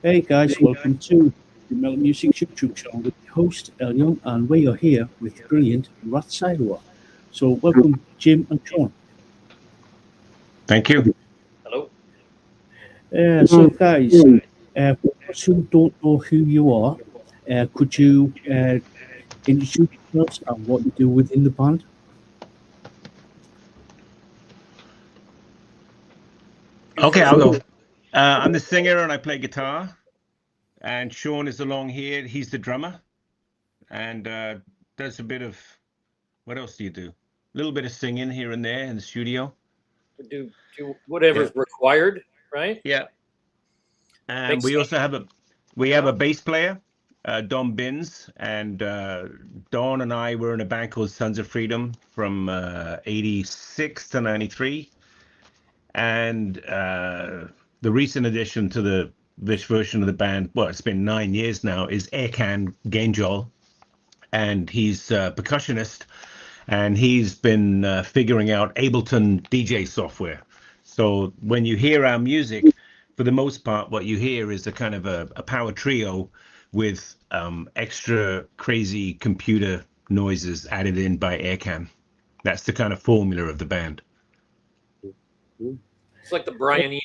Hey guys, welcome to the Mellow Music YouTube channel with the host Elion, and we are here with the brilliant Rat Saidwa. So welcome Jim and Sean. Thank you. Hello. So guys, for those who don't know who you are, could you introduce yourselves and what you do within the band? Okay, I'll go. I'm the singer and I play guitar. And Sean is along here. He's the drummer and does a bit of what else do you do? A little bit of singing here and there in the studio. Do whatever's required, right? Yeah. And Makes we sense. also have a bass player, Don Binns, and Don and I were in a band called Sons of Freedom from 86 to 93. And the recent addition to this version of the band, well, it's been 9 years now, is Erkan Genjol, and he's a percussionist, and he's been figuring out Ableton DJ software. So when you hear our music, for the most part, what you hear is a kind of a power trio with extra crazy computer noises added in by Aircam. That's the kind of formula of the band. It's like the Brian Eno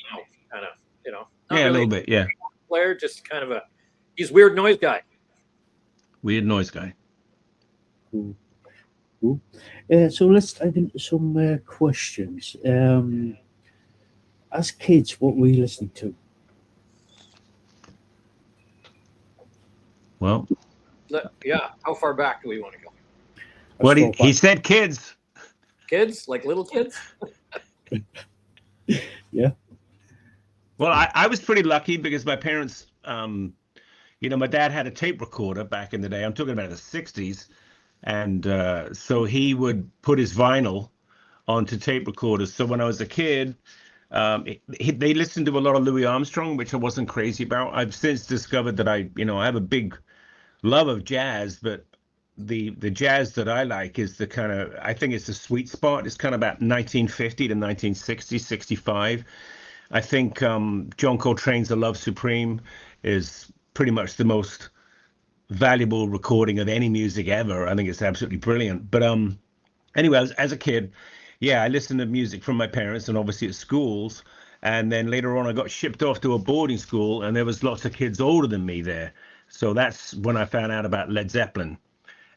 kind of, not Yeah, a really little bit. Yeah, a player, just kind of he's a weird noise guy. weird noise guy. Cool. Cool. So let's dive into some questions. As kids, what were you listening to? Well, Yeah. How far back do we want to go? what As far he back- said, kids. Kids, like little kids? Yeah. Well, I was pretty lucky because my parents, my dad had a tape recorder back in the day. I'm talking about the 60s. And so he would put his vinyl onto tape recorders. So when I was a kid, they listened to a lot of Louis Armstrong, which I wasn't crazy about. I've since discovered that I have a big love of jazz, but the jazz that I like is the kind of, I think it's the sweet spot. It's kind of about 1950 to 1960, 65. I think John Coltrane's The Love Supreme is pretty much the most valuable recording of any music ever. I think it's absolutely brilliant. But anyway, as a kid, yeah, I listened to music from my parents and obviously at schools. And then later on, I got shipped off to a boarding school, and there was lots of kids older than me there. So that's when I found out about Led Zeppelin,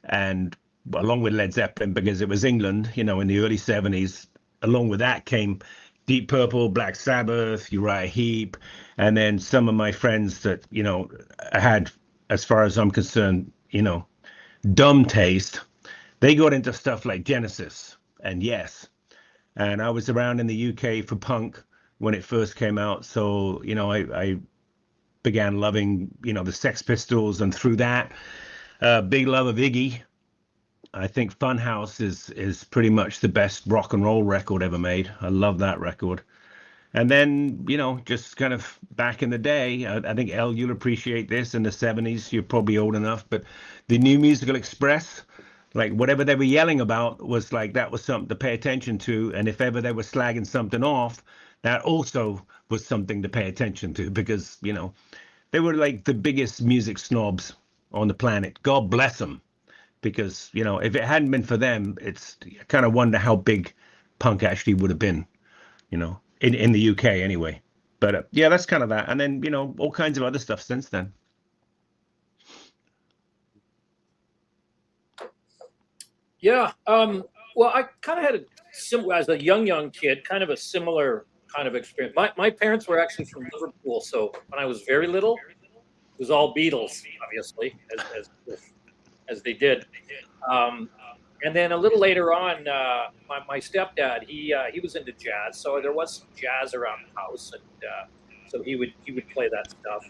and along with Led Zeppelin, because it was England, in the early 70s. Along with that came Deep Purple, Black Sabbath, Uriah Heep, and then some of my friends that had, as far as I'm concerned, dumb taste. They got into stuff like Genesis and Yes. And I was around in the UK for punk when it first came out. So, I began loving, the Sex Pistols, and through that, big love of Iggy. I think Funhouse is pretty much the best rock and roll record ever made. I love that record. And then, just kind of back in the day, I think El, you'll appreciate this in the 70s. You're probably old enough, but the New Musical Express, like whatever they were yelling about was like that was something to pay attention to. And if ever they were slagging something off, that also was something to pay attention to, because, they were like the biggest music snobs on the planet. God bless them. Because, if it hadn't been for them, it's I kind of wonder how big punk actually would have been, in the UK anyway. But yeah, that's kind of that. And then, all kinds of other stuff since then. Yeah. Well, I kind of had a similar, as a young kid, kind of a similar kind of experience. My parents were actually from Liverpool, so when I was very little, it was all Beatles, obviously, as they did. And then a little later on, my stepdad, he was into jazz, so there was some jazz around the house, and so he would play that stuff.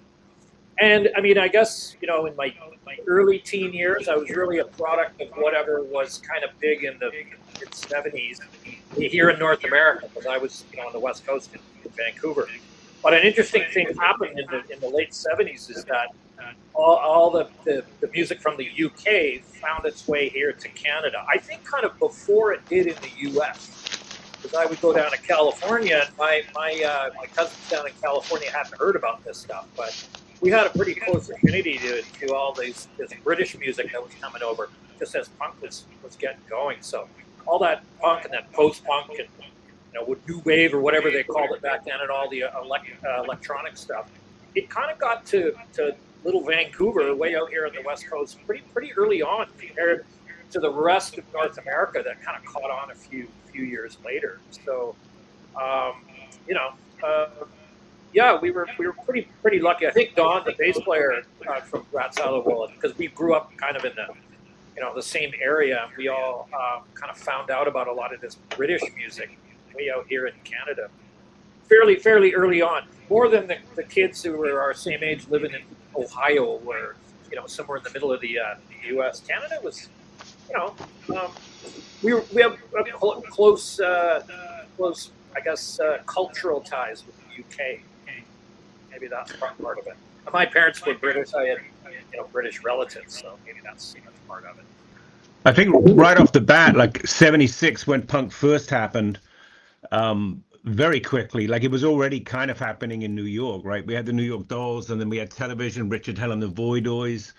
And I mean, I guess in my early teen years, I was really a product of whatever was kind of big in the mid '70s here in North America, because I was on the West Coast in Vancouver. But an interesting thing happened in the late '70s is that all the music from the UK found its way here to Canada. I think kind of before it did in the US, because I would go down to California, and my cousins down in California hadn't heard about this stuff, but we had a pretty close affinity to all this British music that was coming over, just as punk was getting going. So all that punk and that post-punk and with new wave or whatever they called it back then, and all the electronic stuff, it kind of got to little Vancouver, way out here on the West Coast, pretty early on compared to the rest of North America that kind of caught on a few years later. So, yeah, we were pretty lucky. I think Don, the bass player from Rats Out of the Wall, because we grew up kind of in the same area. We all kind of found out about a lot of this British music way out here in Canada fairly early on, more than the kids who were our same age living in Ohio, where somewhere in the middle of the U.S. Canada was, we have close, I guess, cultural ties with the UK. Maybe that's part of it. My parents were British. I had British relatives, so maybe that's part of it. I think right off the bat, like 76, when punk first happened, very quickly, like it was already kind of happening in New York, right? We had the New York Dolls, and then we had television, Richard Hell and the Voidoids,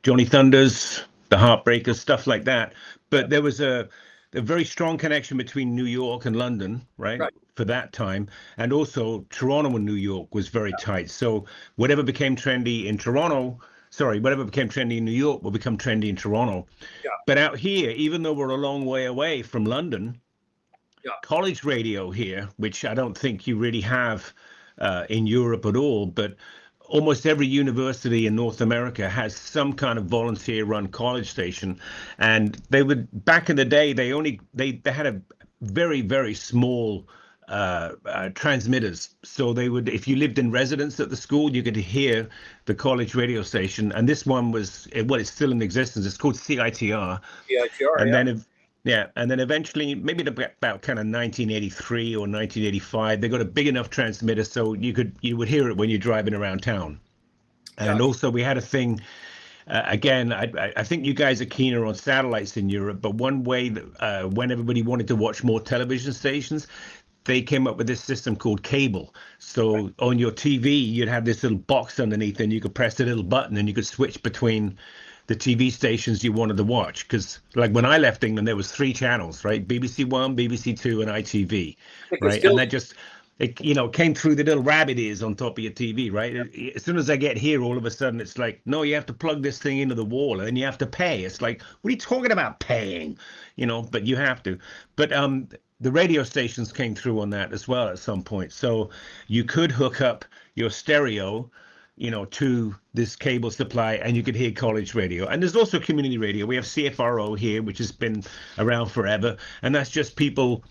Johnny Thunders, the Heartbreakers, stuff like that. But there was a very strong connection between New York and London, right? For that time. And also Toronto and New York was very tight. So whatever became trendy in whatever became trendy in New York will become trendy in Toronto. Yeah. But out here, even though we're a long way away from London, college radio here, which I don't think you really have in Europe at all, but almost every university in North America has some kind of volunteer-run college station. And they would, back in the day, they had a very, very small transmitters. So they would, if you lived in residence at the school, you could hear the college radio station. And this one was, it's still in existence. It's called CITR. CITR, and then eventually, maybe about kind of 1983 or 1985, they got a big enough transmitter so you would hear it when you're driving around town. And also we had a thing. Again, I think you guys are keener on satellites in Europe, but one way that when everybody wanted to watch more television stations, they came up with this system called cable. So on your TV, you'd have this little box underneath, and you could press a little button, and you could switch between the TV stations you wanted to watch. Because like when I left England, there was 3 channels, right? BBC One, BBC Two, and ITV, right? And that just came through the little rabbit ears on top of your TV, right? As soon as I get here, all of a sudden it's like, no, you have to plug this thing into the wall, and then you have to pay. It's like, what are you talking about paying? But you have to. But the radio stations came through on that as well at some point. So you could hook up your stereo, to this cable supply, and you could hear college radio. And there's also community radio. We have CFRO here, which has been around forever. And that's just people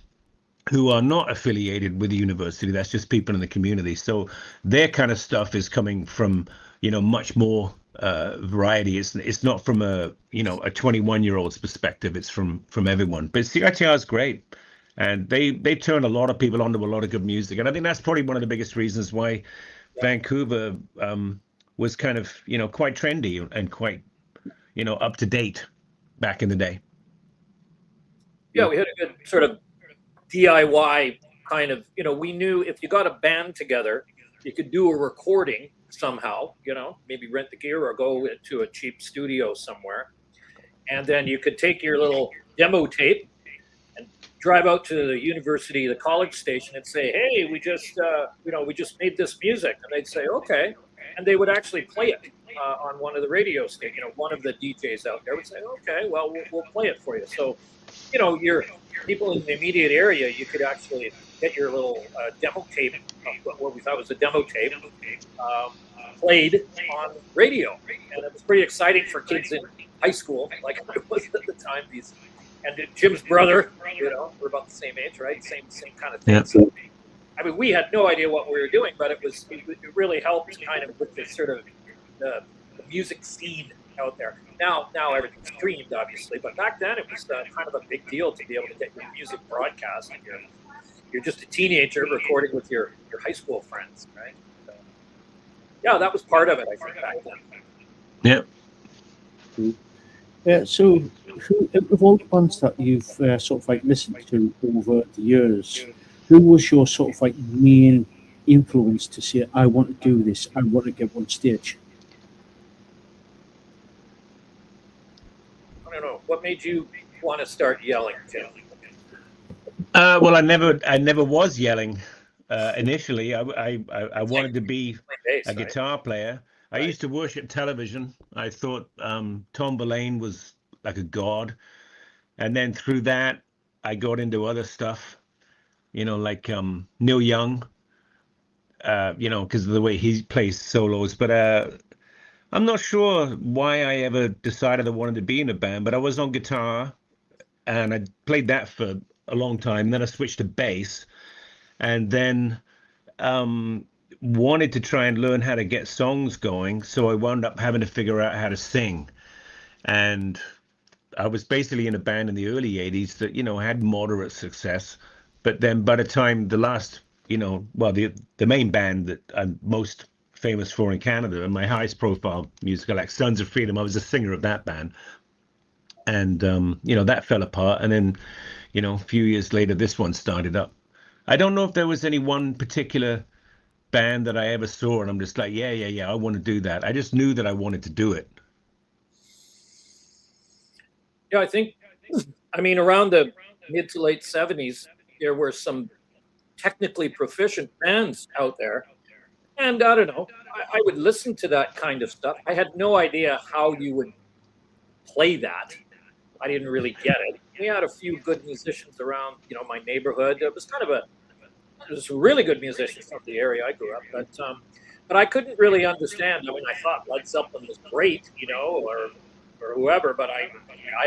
who are not affiliated with the university. That's just people in the community. So their kind of stuff is coming from, much more variety. It's not from a 21-year-old's perspective. It's from everyone. But CITR is great. And they turn a lot of people onto a lot of good music. And I think that's probably one of the biggest reasons why Vancouver was kind of, quite trendy and quite, up to date back in the day. Yeah, we had a good sort of DIY kind of, we knew if you got a band together, you could do a recording somehow, maybe rent the gear or go to a cheap studio somewhere. And then you could take your little demo tape and drive out to the university, the college station, and say, hey, we just made this music. And they'd say, okay. And they would actually play it on one of the radio stations. One of the DJs out there would say, okay, well, we'll play it for you. So, your people in the immediate area, you could actually get your little demo tape, what we thought was a demo tape, played on radio. And it was pretty exciting for kids in high school, like it was at the time. And Jim's brother, we're about the same age, right? Same kind of thing. Yeah. So, I mean, we had no idea what we were doing, but it really helped kind of with the sort of the music scene out there. Now everything's streamed, obviously, but back then it was kind of a big deal to be able to get your music broadcast. And you're just a teenager recording with your high school friends, right? So, yeah, that was part of it, I think, back then. Yeah. So, of all the bands that you've sort of like listened to over the years, who was your sort of like main influence to say, I want to do this, I want to get on stage? I don't know. What made you want to start yelling, Tim? Well, I never was yelling initially. I wanted to be Bass, a guitar player. I Right. used to worship television. I thought Tom Verlaine was like a god. And then through that, I got into other stuff, like Neil Young, because of the way he plays solos. But I'm not sure why I ever decided I wanted to be in a band, but I was on guitar and I played that for a long time. Then I switched to bass and then wanted to try and learn how to get songs going. So I wound up having to figure out how to sing. And I was basically in a band in the early 80s that, had moderate success. But then by the time the last, the main band that I'm most famous for in Canada and my highest profile musical act, Sons of Freedom, I was a singer of that band. And, that fell apart. And then, a few years later, this one started up. I don't know if there was any one particular band that I ever saw and I'm just like, yeah, I want to do that. I just knew that I wanted to do it. Yeah, I mean, around the mid to late 70s, there were some technically proficient bands out there. And I don't know, I would listen to that kind of stuff. I had no idea how you would play that. I didn't really get it. We had a few good musicians around, my neighborhood. It was really good musicians from the area I grew up, but I couldn't really understand. I mean, I thought Led Zeppelin was great, or whoever, but I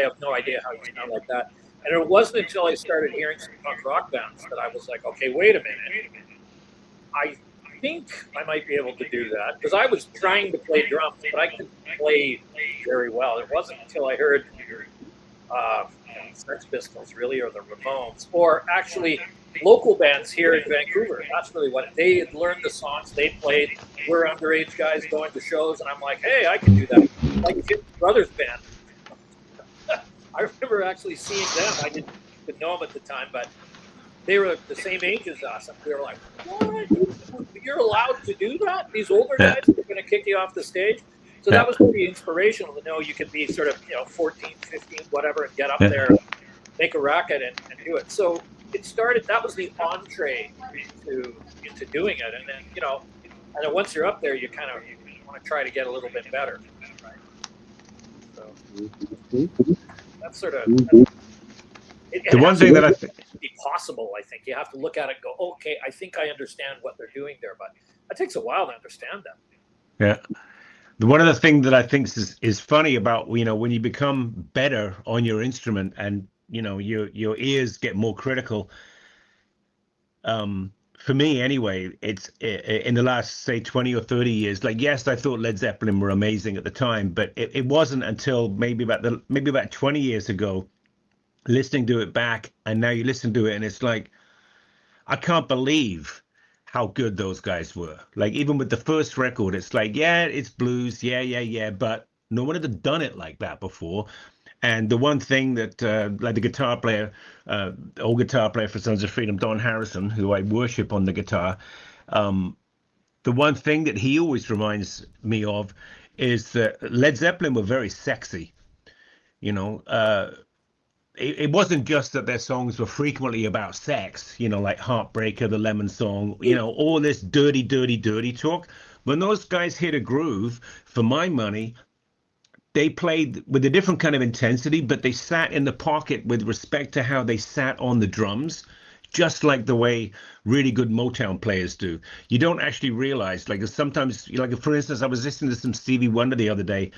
have no idea how you sound like that. And it wasn't until I started hearing some punk rock bands that I was like, okay, wait a minute. I think I might be able to do that, because I was trying to play drums, but I couldn't play very well. It wasn't until I heard Sex Pistols, really, or the Ramones, or actually local bands here in Vancouver. That's really what they had learned the songs they played. We're underage guys going to shows, and I'm like, hey, I can do that. Like Jim Brothers Band. I remember actually seeing them. I didn't know them at the time, but they were the same age as us. And we were like, what? You're allowed to do that? These older guys are going to kick you off the stage? So that was pretty inspirational to know you could be sort of, 14, 15, whatever, and get up there, make a racket and do it. So it started, that was the entree into doing it. And then, and then once you're up there, you kind of want to try to get a little bit better. Right? So that's sort of, the one thing that I think be possible, I think. You have to look at it and go, okay, I think I understand what they're doing there, but it takes a while to understand them. Yeah. One of the things that I think is funny about, when you become better on your instrument and, your ears get more critical. For me anyway, it's in the last, say, 20 or 30 years, like, yes, I thought Led Zeppelin were amazing at the time, but it wasn't until maybe about 20 years ago, listening to it back, and now you listen to it and it's like, I can't believe how good those guys were. Like, even with the first record, it's like, yeah, it's blues, yeah, but no one had done it like that before. And the one thing that, like the guitar player, old guitar player for Sons of Freedom, Don Harrison, who I worship on the guitar, the one thing that he always reminds me of is that Led Zeppelin were very sexy. It wasn't just that their songs were frequently about sex, like Heartbreaker, the Lemon Song, all this dirty talk. When those guys hit a groove, for my money, they played with a different kind of intensity, but they sat in the pocket with respect to how they sat on the drums, just like the way really good Motown players do. You don't actually realize, like, sometimes, like, for instance, I was listening to some Stevie Wonder the other day,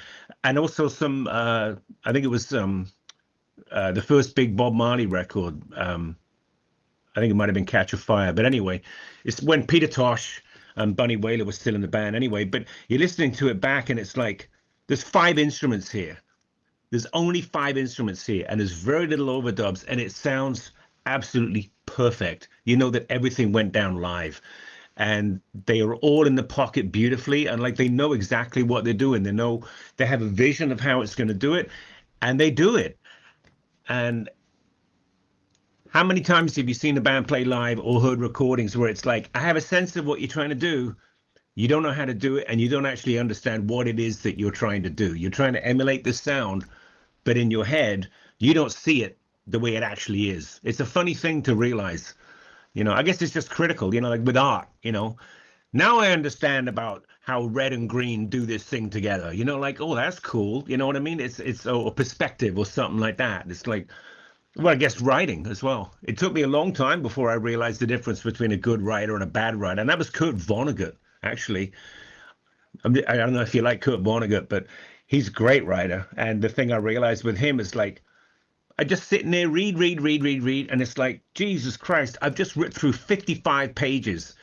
and also some, I think it was the first big Bob Marley record. I think it might have been Catch a Fire, but anyway, it's when Peter Tosh and Bunny Wailer was still in the band anyway. But you're listening to it back and it's like, there's 5 instruments here. There's only 5 instruments here, and there's very little overdubs, and it sounds absolutely perfect. You know that everything went down live, and they are all in the pocket beautifully, and like, they know exactly what they're doing. They have a vision of how it's going to do it, and they do it. And how many times have you seen a band play live or heard recordings where it's like, I have a sense of what you're trying to do, you don't know how to do it, and you don't actually understand what it is that you're trying to do. You're trying to emulate the sound, but in your head, you don't see it the way it actually is. It's a funny thing to realize. I guess it's just critical, like with art, Now I understand about how red and green do this thing together, like, oh, that's cool. You know what I mean? It's a perspective or something like that. It's like, well, I guess writing as well. It took me a long time before I realized the difference between a good writer and a bad writer. And that was Kurt Vonnegut, actually. I don't know if you like Kurt Vonnegut, but he's a great writer. And the thing I realized with him is like, I just sit in there, read. And it's like, Jesus Christ, I've just ripped through 55 pages.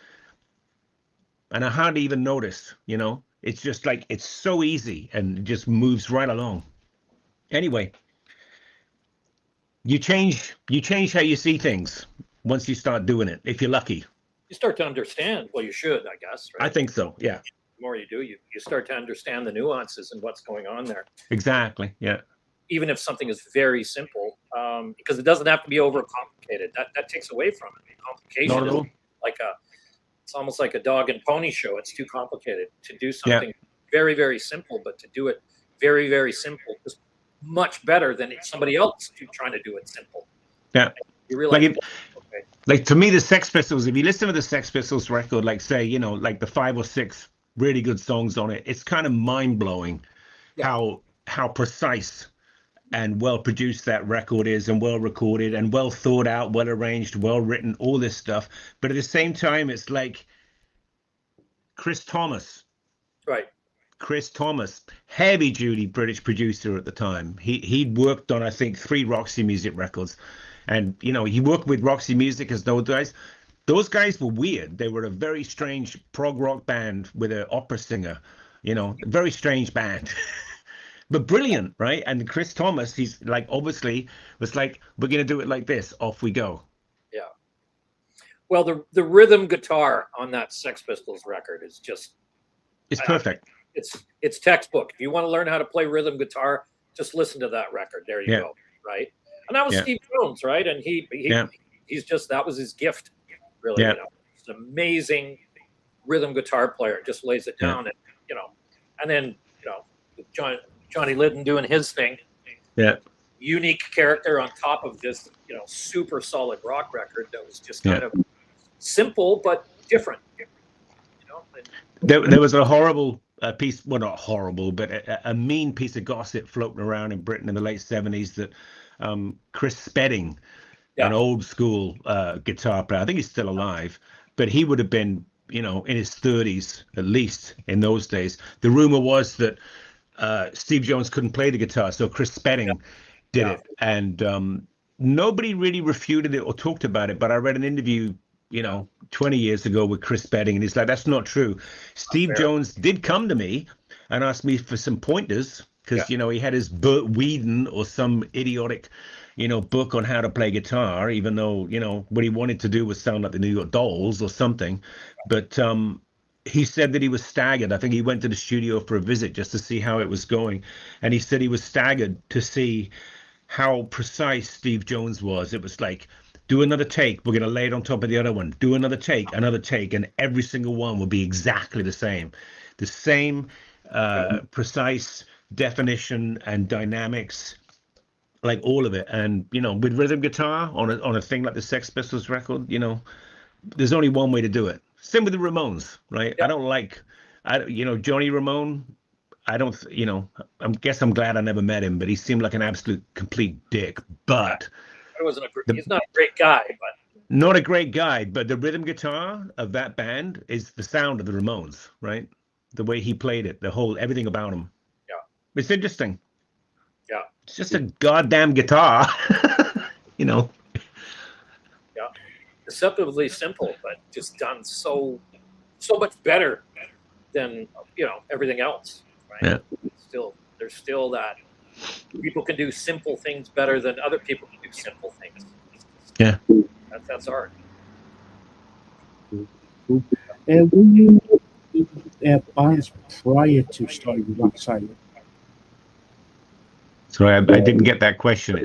And I hardly even notice, It's just like, it's so easy and it just moves right along. Anyway, you change how you see things once you start doing it, if you're lucky. You start to understand. Well, you should, I guess. Right? I think so, yeah. The more you do, you start to understand the nuances and what's going on there. Exactly, yeah. Even if something is very simple, because it doesn't have to be overcomplicated. That takes away from it. Complication is like it's almost like a dog and pony show. It's too complicated to do something very, very simple, but to do it very, very simple is much better than somebody else trying to do it simple. Yeah. You realize, like to me, the Sex Pistols, if you listen to the Sex Pistols record, like say, like the 5 or 6 really good songs on it, it's kind of mind blowing how precise and well produced that record is, and well recorded and well thought out, well arranged, well written, all this stuff. But at the same time, it's like Chris Thomas. Right. Chris Thomas, heavy duty British producer at the time. He'd worked on, I think, 3 Roxy Music records. And, he worked with Roxy Music as those guys. Those guys were weird. They were a very strange prog rock band with an opera singer, a very strange band. But brilliant, right? And Chris Thomas, he's like, obviously was like, we're going to do it like this. Off we go. Yeah. Well, the rhythm guitar on that Sex Pistols record is just... It's perfect. It's textbook. If you want to learn how to play rhythm guitar, just listen to that record. There you go, right? And that was Steve Jones, right? And he's just, that was his gift, really. Yeah. He's an amazing rhythm guitar player. Just lays it down, and and then Johnny Lydon doing his thing. Yeah. Unique character on top of this, super solid rock record that was just kind of simple but different. There was a horrible piece, well, not horrible, but a mean piece of gossip floating around in Britain in the late 70s that Chris Spedding, an old school guitar player, I think he's still alive, but he would have been, in his 30s, at least in those days. The rumor was that Steve Jones couldn't play the guitar, so Chris Spedding did it. And nobody really refuted it or talked about it, but I read an interview 20 years ago with Chris Spedding, and he's like, that's not true. Steve Jones did come to me and ask me for some pointers because, he had his Burt Whedon or some idiotic, book on how to play guitar, even though, what he wanted to do was sound like the New York Dolls or something. But he said that he was staggered. I think he went to the studio for a visit just to see how it was going. And he said he was staggered to see how precise Steve Jones was. It was like, do another take, we're going to lay it on top of the other one. Do another take, and every single one will be exactly the same. The same precise definition and dynamics, like all of it. And, with rhythm guitar on a thing like the Sex Pistols record, there's only one way to do it. Same with the Ramones, right? Yeah. I don't like, Johnny Ramone, I don't, guess I'm glad I never met him, but he seemed like an absolute complete dick. But... he's not a great guy, but not a great guy. But the rhythm guitar of that band is the sound of the Ramones, right? The way he played it, everything about him. Yeah, it's interesting. Yeah, it's just a goddamn guitar, Yeah, deceptively simple, but just done so much better than everything else, right? Yeah. There's still that. People can do simple things better than other people can do simple things. Yeah. That's art. Were you bands prior to starting Black Sabbath? Sorry, I didn't get that question.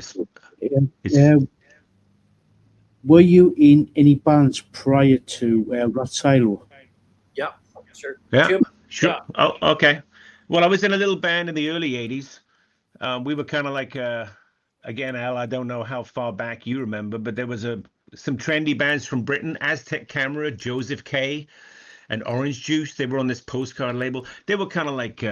were you in any bands prior to Rat Silo? Yeah, sure. Yeah, Jim, sure. yeah, Oh, okay. Well, I was in a little band in the early '80s. We were kind of like, again, Al, I don't know how far back you remember, but there was some trendy bands from Britain, Aztec Camera, Joseph K, and Orange Juice. They were on this postcard label. They were kind of like,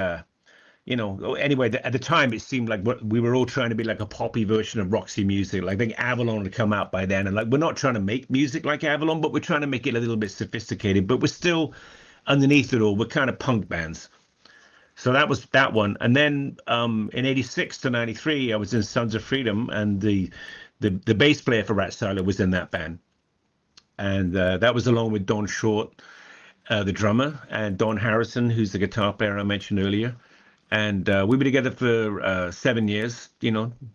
anyway, at the time it seemed like we were all trying to be like a poppy version of Roxy Music. Like I think Avalon had come out by then, and like we're not trying to make music like Avalon, but we're trying to make it a little bit sophisticated. But we're still underneath it all, we're kind of punk bands. So that was that one. And then in '86 to '93, I was in Sons of Freedom, and the bass player for Rat Salad was in that band, and that was along with Don Short, the drummer, and Don Harrison, who's the guitar player I mentioned earlier. And we were together for 7 years.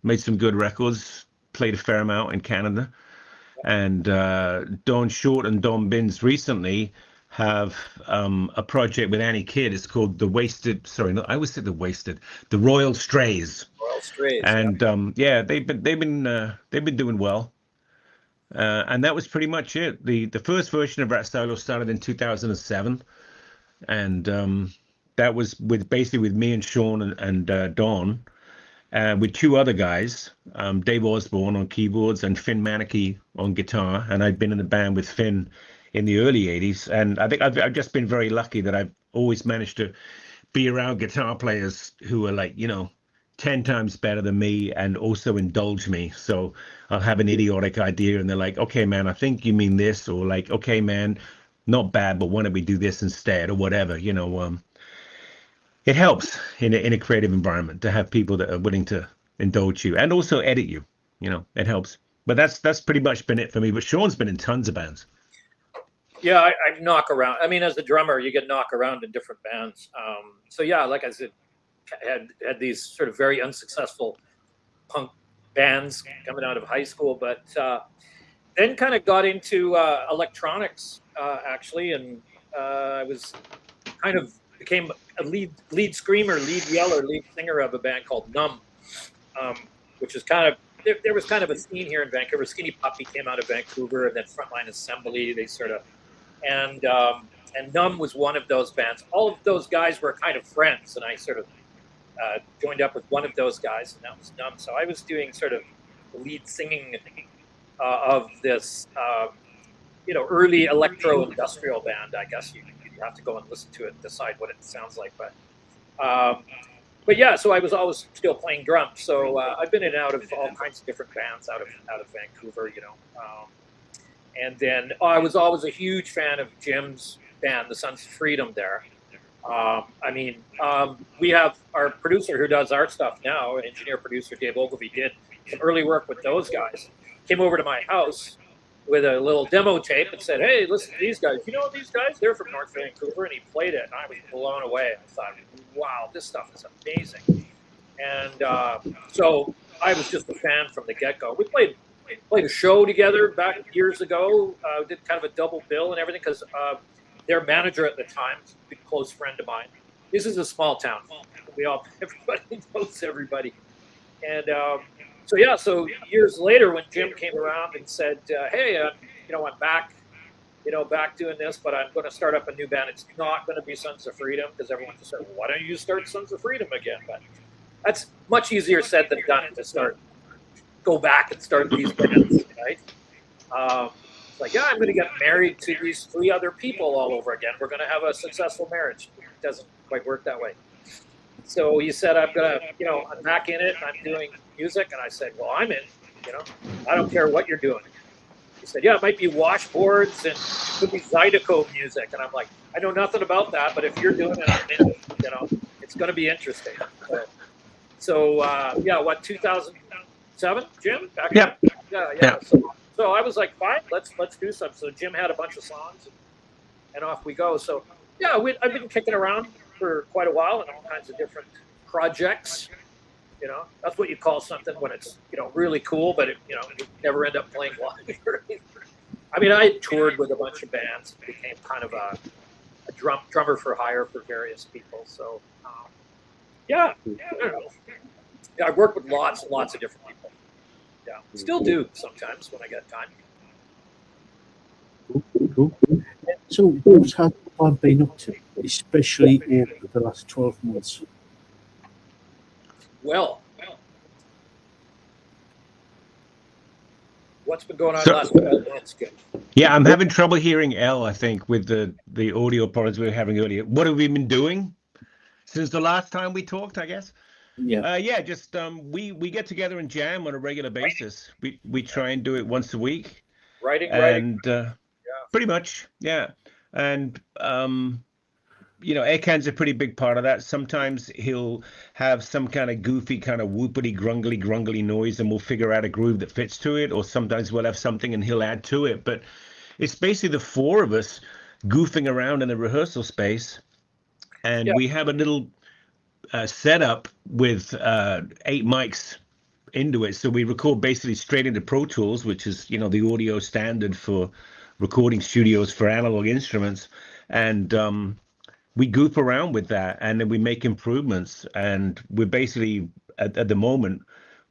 Made some good records, played a fair amount in Canada. And Don Short and Don Binns recently have a project with Annie Kidd. It's called The Wasted. Sorry, no, I always said The Wasted. The Royal Strays. Royal Strays. And yeah, they've been doing well. And that was pretty much it. The first version of Rat Solo started in 2007, and that was basically with me and Sean and Don, with two other guys, Dave Osborne on keyboards and Finn Manicky on guitar. And I'd been in the band with Finn in the early '80s. And I think I've just been very lucky that I've always managed to be around guitar players who are like, 10 times better than me and also indulge me. So I'll have an idiotic idea and they're like, okay, man, I think you mean this, or like, okay, man, not bad, but why don't we do this instead, or whatever, it helps in a creative environment to have people that are willing to indulge you and also edit you. It helps. But that's pretty much been it for me. But Sean's been in tons of bands. Yeah, I knock around. I mean, as a drummer, you get knocked around in different bands. So yeah, like I said, had these sort of very unsuccessful punk bands coming out of high school, but then kind of got into electronics actually, and I was kind of became a lead screamer, lead yeller, lead singer of a band called Numb, which is kind of there was kind of a scene here in Vancouver. Skinny Puppy came out of Vancouver, and then Frontline Assembly. They sort of and Numb was one of those bands. All of those guys were kind of friends, and I sort of joined up with one of those guys, and that was Numb. So I was doing sort of the lead singing of this, early electro-industrial band. I guess you have to go and listen to it and decide what it sounds like. But yeah, so I was always still playing drums. So I've been in and out of all kinds of different bands out of Vancouver, and then I was always a huge fan of Jim's band, the Sons of Freedom. There. We have our producer who does our stuff now, engineer producer Dave Ogilvy, did some early work with those guys. Came over to my house with a little demo tape and said, "Hey, listen to these guys. You know these guys? They're from North Vancouver." And he played it, and I was blown away. I thought, "Wow, this stuff is amazing." And so I was just a fan from the get-go. We played a show together back years ago. Did kind of a double bill and everything because their manager at the time, a close friend of mine. This is a small town. Everybody knows everybody. And so years later, when Jim came around and said, "Hey, I'm back, back doing this, but I'm going to start up a new band. It's not going to be Sons of Freedom," because everyone just said, "Well, why don't you start Sons of Freedom again?" But that's much easier said than done to go back and start these bands, right? It's like, yeah, I'm going to get married to these 3 other people all over again. We're going to have a successful marriage. It doesn't quite work that way. So he said, I'm back in it, and I'm doing music. And I said, well, I'm in, I don't care what you're doing. He said, yeah, it might be washboards and it could be Zydeco music. And I'm like, I know nothing about that, but if you're doing it, I'm in it. It's going to be interesting. So 2007, Jim? Yeah. Yeah. So I was like, fine, let's do something. So Jim had a bunch of songs, and off we go. So yeah, I've been kicking around for quite a while in all kinds of different projects. That's what you call something when it's really cool, but you never end up playing live. I mean, I toured with a bunch of bands, became kind of a drummer for hire for various people. So I don't know. Yeah, I work with lots and lots of different people. Yeah, still do sometimes when I get time. Cool. So, what has the band been up to, especially over the last 12 months? Well, what's been going on So- last 12 months? Good. Yeah, I'm having trouble hearing L, I think, with the audio problems we were having earlier. What have we been doing since the last time we talked, I guess? Yeah. Yeah, just we get together and jam on a regular basis. We try and do it once a week. Writing. And pretty much, yeah. And Aircan's a pretty big part of that. Sometimes he'll have some kind of goofy, kind of whoopity, grungly noise, and we'll figure out a groove that fits to it. Or sometimes we'll have something and he'll add to it. But it's basically the four of us goofing around in the rehearsal space, and we have a little setup with 8 mics into it. So we record basically straight into Pro Tools, which is the audio standard for recording studios for analog instruments, and we goof around with that, and then we make improvements. And we're basically at the moment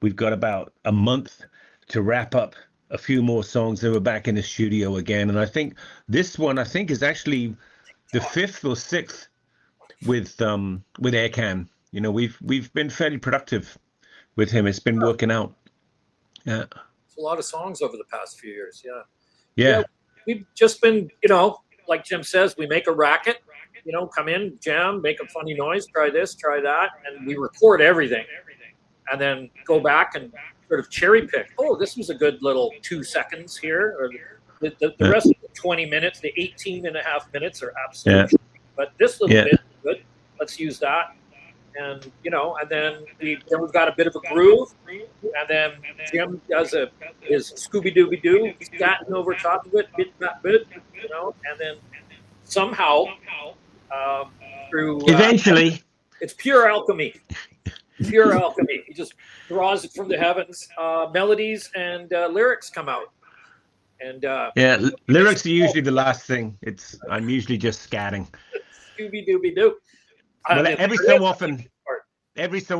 we've got about a month to wrap up a few more songs, then we're back in the studio again. And I think this one is actually the 5th or 6th with Aircan. We've been fairly productive with him. It's been working out. Yeah. It's a lot of songs over the past few years. Yeah. We've just been, like Jim says, we make a racket, come in, jam, make a funny noise, try this, try that, and we record everything. And then go back and sort of cherry pick. Oh, this was a good little 2 seconds here. Or the rest of the 20 minutes, the 18 and a half minutes are absolutely. Yeah. But this little bit is good. Let's use that. And and then we've got a bit of a groove, and then Jim does his Scooby Dooby Doo, scatting over top of it, bit, and then somehow through eventually it's pure alchemy. Pure alchemy. He just draws it from the heavens. Melodies and lyrics come out, and lyrics are usually the last thing. I'm usually just scatting. Scooby Dooby Doo. Well, every so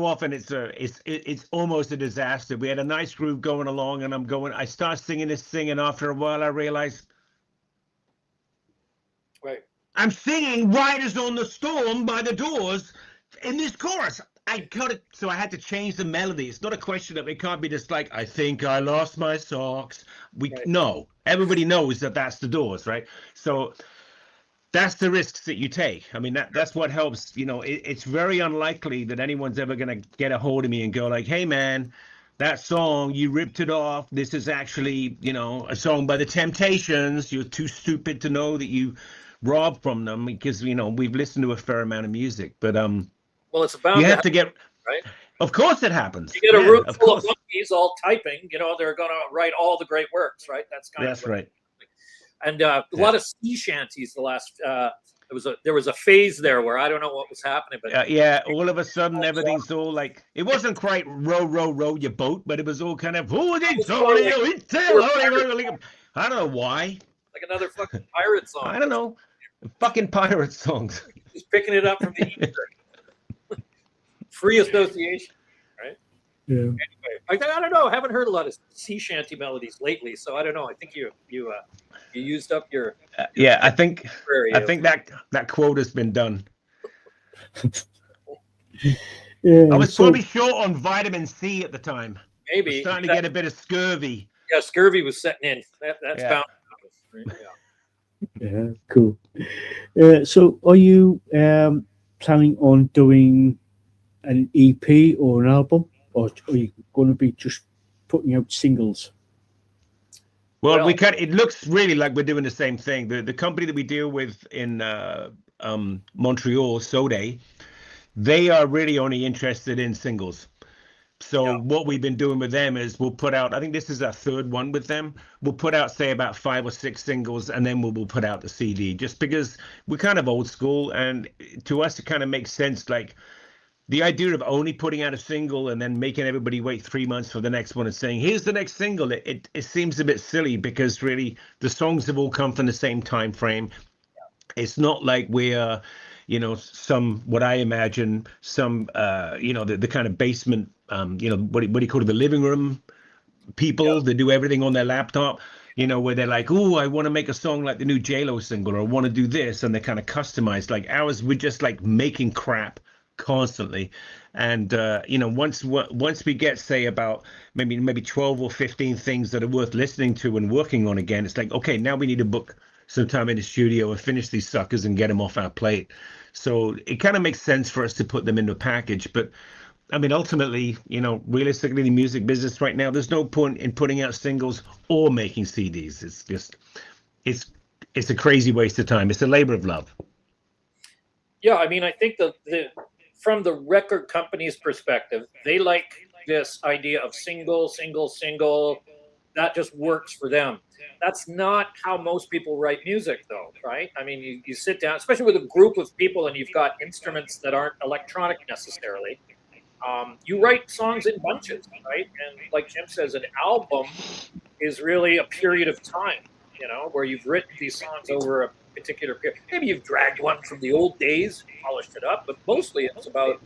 often it's almost a disaster. We had a nice groove going along, and I start singing this thing, and after a while I realize, right, I'm singing "Riders on the Storm" by the Doors in this chorus. So I had to change the melody. It's not a question of it can't be just like, I think I lost my socks. No, everybody knows that's the Doors, right? So that's the risks that you take. I mean, that's what helps. It's very unlikely that anyone's ever going to get a hold of me and go like, hey, man, that song, you ripped it off. This is actually, a song by the Temptations. You're too stupid to know that you robbed from them, because, we've listened to a fair amount of music. But well, it's about you have to get right. Of course it happens. You get a room full of monkeys all typing. They're going to write all the great works, right? That's right. And a lot of sea shanties. There was a phase there where I don't know what was happening, but all of a sudden everything's all like, it wasn't quite row your boat, but it was all kind of I don't know why. Like another fucking pirate song. I don't know. Fucking pirate songs. Just picking it up from the ether. Free association, right? Yeah. Anyway, I don't know. I haven't heard a lot of sea shanty melodies lately, so I don't know. I think you used up your. I think that quote has been done. I was probably short on vitamin C at the time. Maybe I was starting to get a bit of scurvy. Yeah, scurvy was setting in. That's bound. Right? Yeah, cool. So, are you planning on doing an EP or an album, or are you going to be just putting out singles? Well, it looks really like we're doing the same thing. The company that we deal with in Montreal, Sode, they are really only interested in singles. So what we've been doing with them is we'll put out, I think this is our 3rd one with them. We'll put out, say, about 5 or 6 singles, and then we'll put out the CD, just because we're kind of old school. And to us, it kind of makes sense. Like, the idea of only putting out a single and then making everybody wait 3 months for the next one and saying, here's the next single, it seems a bit silly, because really the songs have all come from the same time frame. It's not like we're, what I imagine, the kind of basement, what do you call it, the living room people that do everything on their laptop. where they're like, oh, I want to make a song like the new J-Lo single, or I want to do this, and they're kind of customized. Like ours, we're just like making crap constantly. And once we get, say, about maybe 12 or 15 things that are worth listening to and working on again, it's like, okay, now we need to book some time in the studio and finish these suckers and get them off our plate. So it kind of makes sense for us to put them into a package. But I mean, ultimately, realistically, the music business right now, there's no point in putting out singles or making CDs. It's just, it's a crazy waste of time. It's a labor of love. Yeah, I mean, I think the from the record company's perspective, they like this idea of single. That just works for them. That's not how most people write music, though, right? I mean, you sit down, especially with a group of people, and you've got instruments that aren't electronic necessarily. You write songs in bunches, right? And like Jim says, an album is really a period of time, where you've written these songs over a particular period. Maybe you've dragged one from the old days, polished it up, but mostly it's about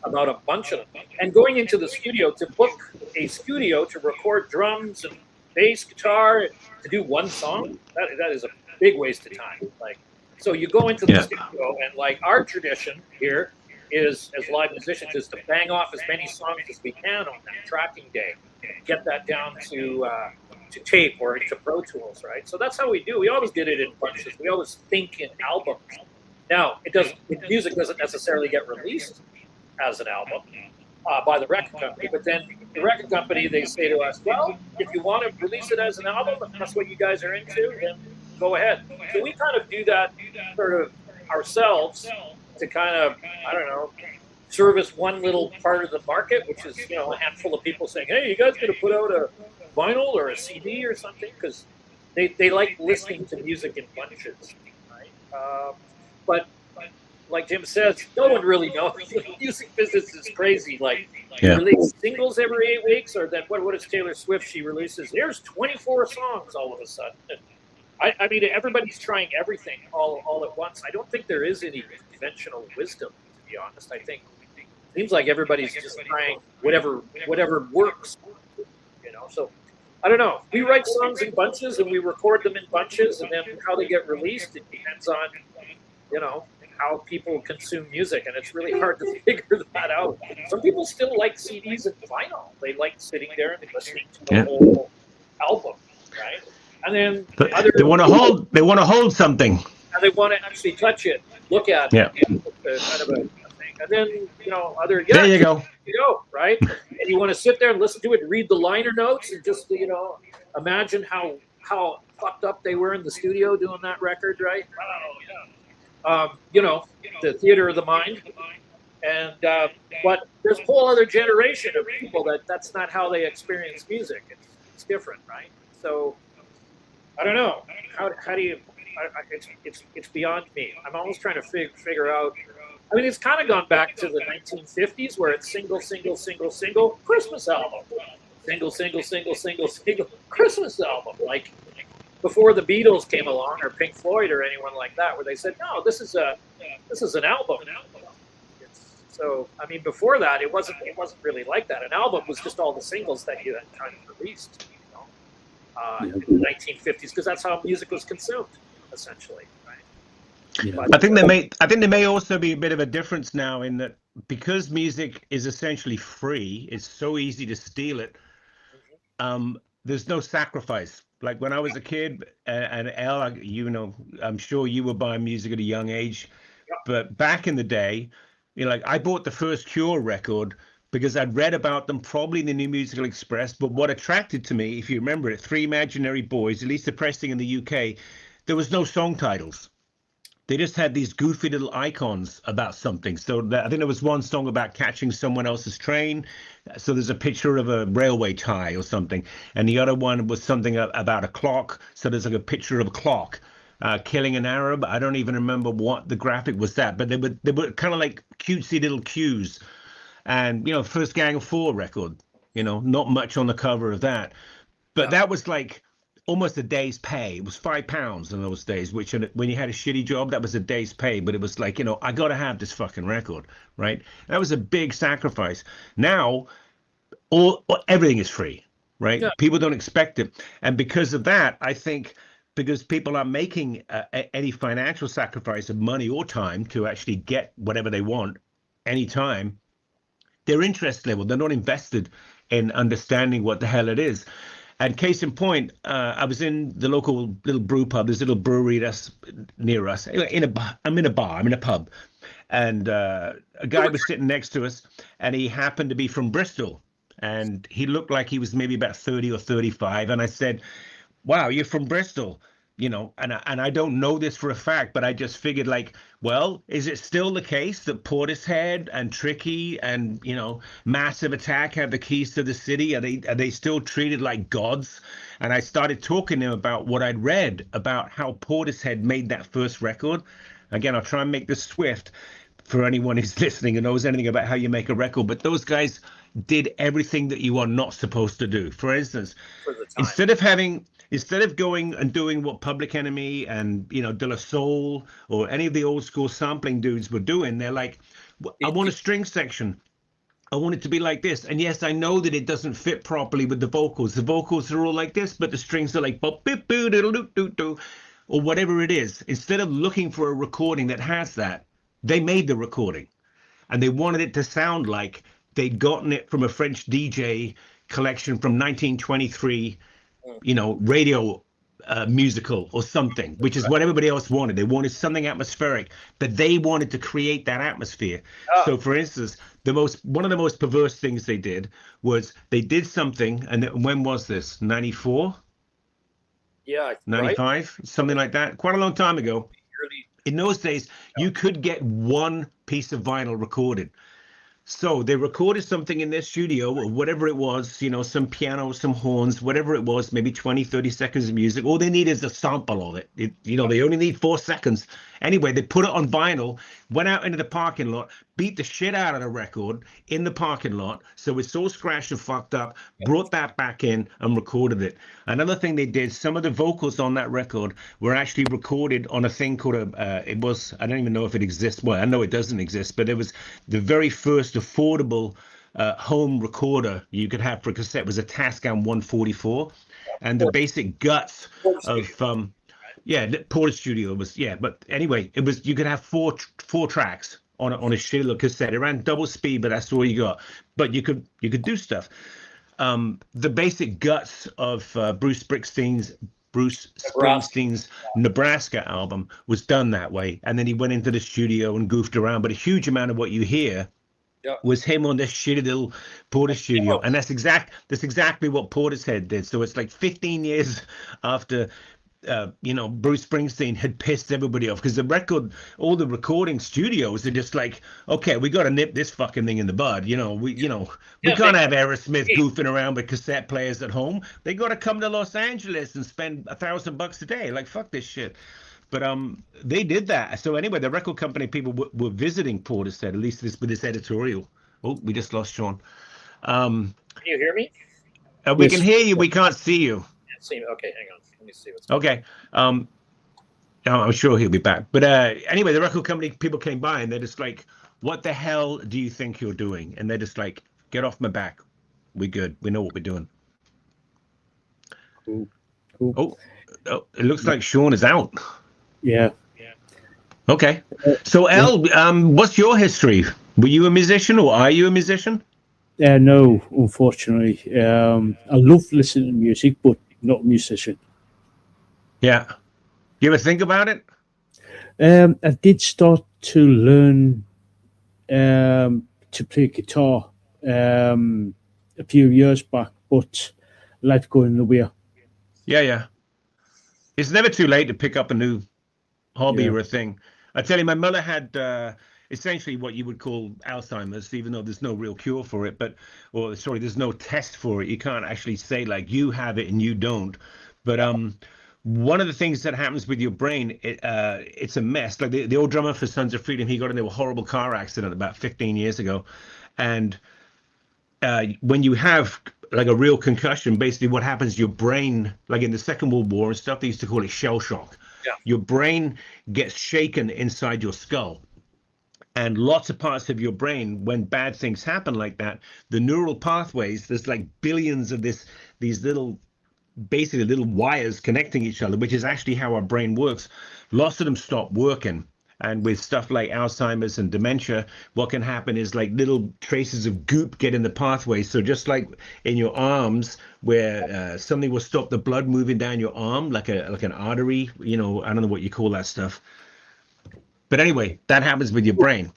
a bunch of them. And going into the studio, to book a studio to record drums and bass, guitar, to do one song, that is a big waste of time. Like, so you go into the studio, and like our tradition here is, as live musicians, is to bang off as many songs as we can on that tracking day, get that down to tape or into Pro Tools, right? So that's how we do. We always did it in bunches. We always think in albums. Now, music doesn't necessarily get released as an album by the record company, but then the record company, they say to us, well, if you want to release it as an album, if that's what you guys are into, then go ahead. So we kind of do that sort of ourselves to kind of, I don't know, service one little part of the market, which is, a handful of people saying, hey, you guys going to put out a vinyl or a CD or something? Because they like listening to music in bunches, right? But like Jim says, no one really knows. The music business is crazy. Like, you release singles every 8 weeks, or then what is Taylor Swift? She releases, there's 24 songs all of a sudden. I mean, everybody's trying everything all at once. I don't think there is any conventional wisdom, to be honest. I think it seems like everybody's just trying whatever works, So I don't know. We write songs in bunches and we record them in bunches, and then how they get released, it depends on, how people consume music, and it's really hard to figure that out. Some people still like CDs and vinyl. They like sitting there and listening to the whole album, right? And then they want to hold something. And they want to actually touch it, look at it, kind of a thing. And then there you go. Right? And you want to sit there and listen to it, and read the liner notes, and just imagine how fucked up they were in the studio doing that record, right? The theater of the mind. And but there's a whole other generation of people that's not how they experience music. It's different, right? So I don't know. How do you? It's beyond me. I'm almost trying to figure out. I mean, it's kind of gone back to the 1950s, where it's single, Christmas album, single, Christmas album. Like before the Beatles came along, or Pink Floyd, or anyone like that, where they said, no, this is an album. So I mean, before that, it wasn't really like that. An album was just all the singles that you had kind of released. In the 1950s, because that's how music was consumed, essentially. Right? Yeah. I think there may also be a bit of a difference now in that, because music is essentially free, it's so easy to steal it. There's no sacrifice. Like when I was a kid, and Elle, I'm sure you were buying music at a young age, but back in the day, like I bought the first Cure record because I'd read about them probably in the New Musical Express. But what attracted to me, if you remember it, Three Imaginary Boys, at least the pressing in the UK, there was no song titles. They just had these goofy little icons about something. So I think there was one song about catching someone else's train. So there's a picture of a railway tie or something. And the other one was something about a clock. So there's like a picture of a clock. Killing an Arab. I don't even remember what the graphic was that, but they were kind of like cutesy little cues. And, first Gang of Four record, not much on the cover of that. But that was like almost a day's pay. It was £5 in those days, which when you had a shitty job, that was a day's pay. But it was like, I got to have this fucking record, right? That was a big sacrifice. Now, everything is free. right? Yeah. People don't expect it. And because of that, I think because people are making any financial sacrifice of money or time to actually get whatever they want anytime, their interest level, they're not invested in understanding what the hell it is. And case in point, I was in the local little brew pub. There's a little brewery that's near us. I'm in a bar. I'm in a pub, and a guy was sitting next to us, and he happened to be from Bristol, and he looked like he was maybe about 30 or 35. And I said, "Wow, you're from Bristol." And I don't know this for a fact, but I just figured, like, well, is it still the case that Portishead and Tricky and Massive Attack have the keys to the city? Are they still treated like gods? And I started talking to him about what I'd read about how Portishead made that first record. Again, I'll try and make this swift for anyone who's listening and knows anything about how you make a record. But those guys did everything that you are not supposed to do. For instance, For the time. instead of going and doing what Public Enemy and De La Soul or any of the old school sampling dudes were doing, they're like, I want a string section. I want it to be like this. And yes, I know that it doesn't fit properly with the vocals. The vocals are all like this, but the strings are like or whatever it is. Instead of looking for a recording that has that, they made the recording, and they wanted it to sound like they'd gotten it from a French DJ collection from 1923, radio musical or something, which is what everybody else wanted. They wanted something atmospheric, but they wanted to create that atmosphere. So, for instance, one of the most perverse things they did was they did something, and when was this? 94? Yeah. 95? Right? Something like that. Quite a long time ago. In those days, you could get one piece of vinyl recorded. So they recorded something in their studio or whatever it was, some piano, some horns, whatever it was, maybe 20, 30 seconds of music. All they need is a sample of it. They only need 4 seconds. Anyway, they put it on vinyl, went out into the parking lot, beat the shit out of the record in the parking lot. So it's all scratched and fucked up, brought that back in and recorded it. Another thing they did, some of the vocals on that record were actually recorded on a thing called I don't even know if it exists. Well, I know it doesn't exist, but it was the very first affordable home recorder you could have for a cassette was a Tascam 144, and the basic guts of Portage Studio was but anyway, it was, you could have four tracks on a shitty little cassette. It ran double speed, but that's all you got. But you could do stuff. The basic guts of Bruce Springsteen's Nebraska album was done that way, and then he went into the studio and goofed around. But a huge amount of what you hear was him on this shitty little Portis studio, and that's exactly what Portishead did. So it's like 15 years after Bruce Springsteen had pissed everybody off, because all the recording studios are just like, okay, we got to nip this fucking thing in the bud. We can't have Aerosmith goofing around with cassette players at home. They got to come to Los Angeles and spend $1,000 a day. Like, fuck this shit. But they did that. So anyway, the record company people were visiting Portishead, at least with this editorial. Oh, we just lost Sean. Can you hear me? We can hear you. We can't see you. Okay, hang on. Let me see what's okay. I'm sure he'll be back. But anyway, the record company people came by, and they're just like, what the hell do you think you're doing? And they're just like, get off my back. We're good. We know what we're doing. Cool. Oh, it looks like Sean is out. Yeah. Okay. So, El, what's your history? Were you a musician, or are you a musician? No, unfortunately. I love listening to music, but not a musician. Yeah. You ever think about it? I did start to learn to play guitar a few years back, but life got in the way. Yeah. It's never too late to pick up a new hobby or a thing. I tell you, my mother had essentially what you would call Alzheimer's, even though there's no real cure for it. There's no test for it. You can't actually say like you have it and you don't. But one of the things that happens with your brain, it's a mess. Like the old drummer for Sons of Freedom, he got into a horrible car accident about 15 years ago. And when you have like a real concussion, basically what happens, your brain, like in the Second World War and stuff, they used to call it shell shock. Yeah. Your brain gets shaken inside your skull. And lots of parts of your brain, when bad things happen like that, the neural pathways, there's like billions of these little, basically little wires connecting each other, which is actually how our brain works. Lots of them stop working. And with stuff like Alzheimer's and dementia, what can happen is like little traces of goop get in the pathway. So just like in your arms, where something will stop the blood moving down your arm, like an artery, I don't know what you call that stuff. But anyway, that happens with your brain.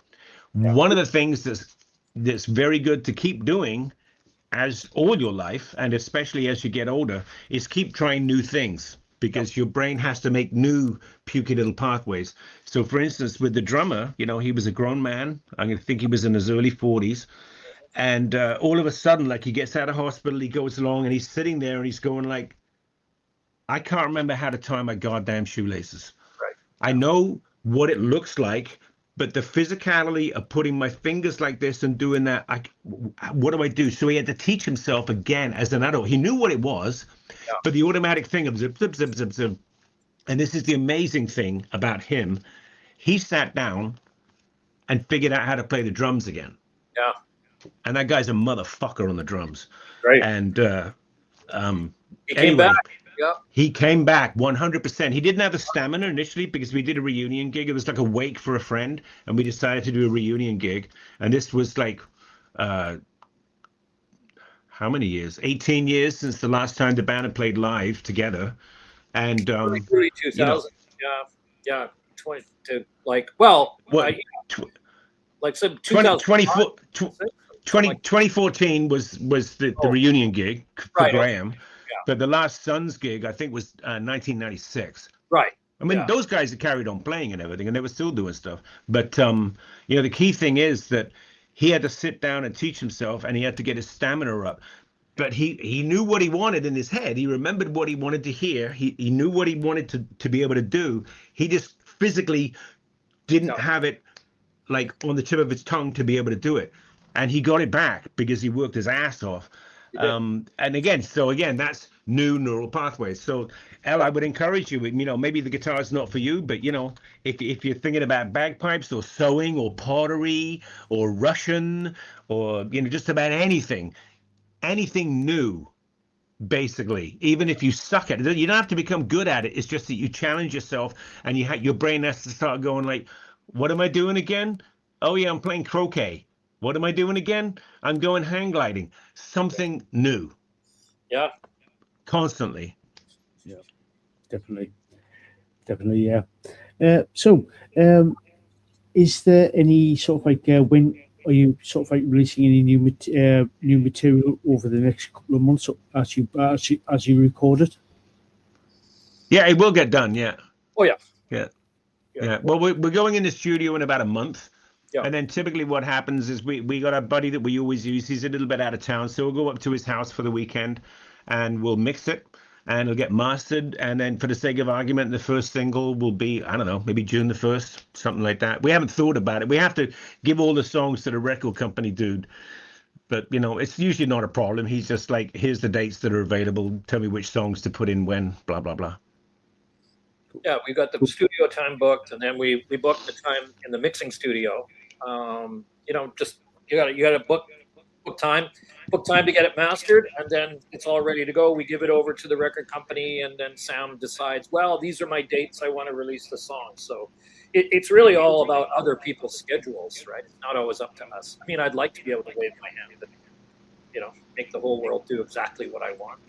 One of the things that's very good to keep doing as all your life, and especially as you get older, is keep trying new things, because your brain has to make new pukey little pathways. So for instance, with the drummer, he was a grown man. I think he was in his early 40s. And all of a sudden, like, he gets out of hospital, he goes along and he's sitting there and he's going like, I can't remember how to tie my goddamn shoelaces. Right. I know what it looks like, but the physicality of putting my fingers like this and doing that, what do I do? So he had to teach himself again as an adult. He knew what it was, but the automatic thing of zip, zip, zip, zip, zip. And this is the amazing thing about him. He sat down and figured out how to play the drums again. Yeah. And that guy's a motherfucker on the drums. Right. And he came back. Yeah. He came back 100%. He didn't have the stamina initially because we did a reunion gig. It was like a wake for a friend, and we decided to do a reunion gig. And this was like, how many years? 18 years since the last time the band had played live together. And early 2000. Yeah. 20 to like, well, like some 2014 was the reunion gig for Graham. But the last Sons gig, I think, was 1996. Right. I mean, those guys had carried on playing and everything, and they were still doing stuff. But, the key thing is that he had to sit down and teach himself, and he had to get his stamina up. But he knew what he wanted in his head. He remembered what he wanted to hear. He knew what he wanted to be able to do. He just physically didn't have it, like, on the tip of his tongue to be able to do it. And he got it back because he worked his ass off. And again, that's new neural pathways. So, Al, I would encourage you, maybe the guitar is not for you, but, if you're thinking about bagpipes or sewing or pottery or Russian or, just about anything new, basically, even if you suck at it, you don't have to become good at it. It's just that you challenge yourself, and your brain has to start going like, what am I doing again? Oh, yeah, I'm playing croquet. What am I doing again? I'm going hang gliding. Something new. Yeah. Constantly. Yeah, definitely, yeah. So, is there any sort of like when are you sort of like releasing any new material over the next couple of months as you record it? Yeah, it will get done. Yeah. Oh yeah. Yeah. Well, we're going in the studio in about a month. Yeah. And then typically what happens is we got a buddy that we always use. He's a little bit out of town, so we'll go up to his house for the weekend and we'll mix it and it'll get mastered. And then for the sake of argument, the first single will be, I don't know, maybe June the 1st, something like that. We haven't thought about it. We have to give all the songs to the record company dude. But, it's usually not a problem. He's just like, here's the dates that are available. Tell me which songs to put in when, blah, blah, blah. Yeah, we got the studio time booked, and then we booked the time in the mixing studio. Just you got to book time to get it mastered, and then it's all ready to go. We give it over to the record company, and then Sam decides, well, these are my dates. I want to release the song. So it's really all about other people's schedules, right? It's not always up to us. I mean, I'd like to be able to wave my hand and make the whole world do exactly what I want.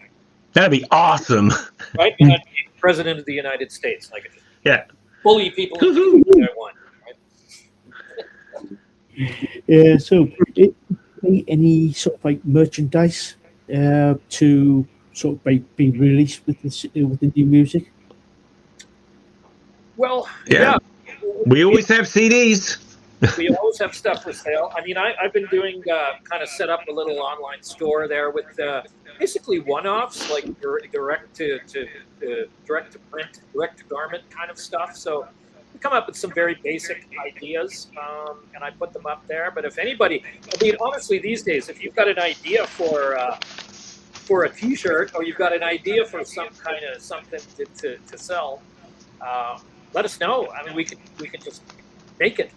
That'd be awesome. Right? And I'd be president of the United States. Like, bully people into what I want. Right? So, any sort of like merchandise to sort of like be released with the new music? Well, yeah. We always have CDs. We always have stuff for sale. I mean, I've been doing kind of set up a little online store there with basically one-offs, like direct to print, direct to garment kind of stuff. So we come up with some very basic ideas, and I put them up there. But if anybody, I mean, honestly, these days, if you've got an idea for a T-shirt, or you've got an idea for some kind of something to sell, let us know. I mean, we can just make it.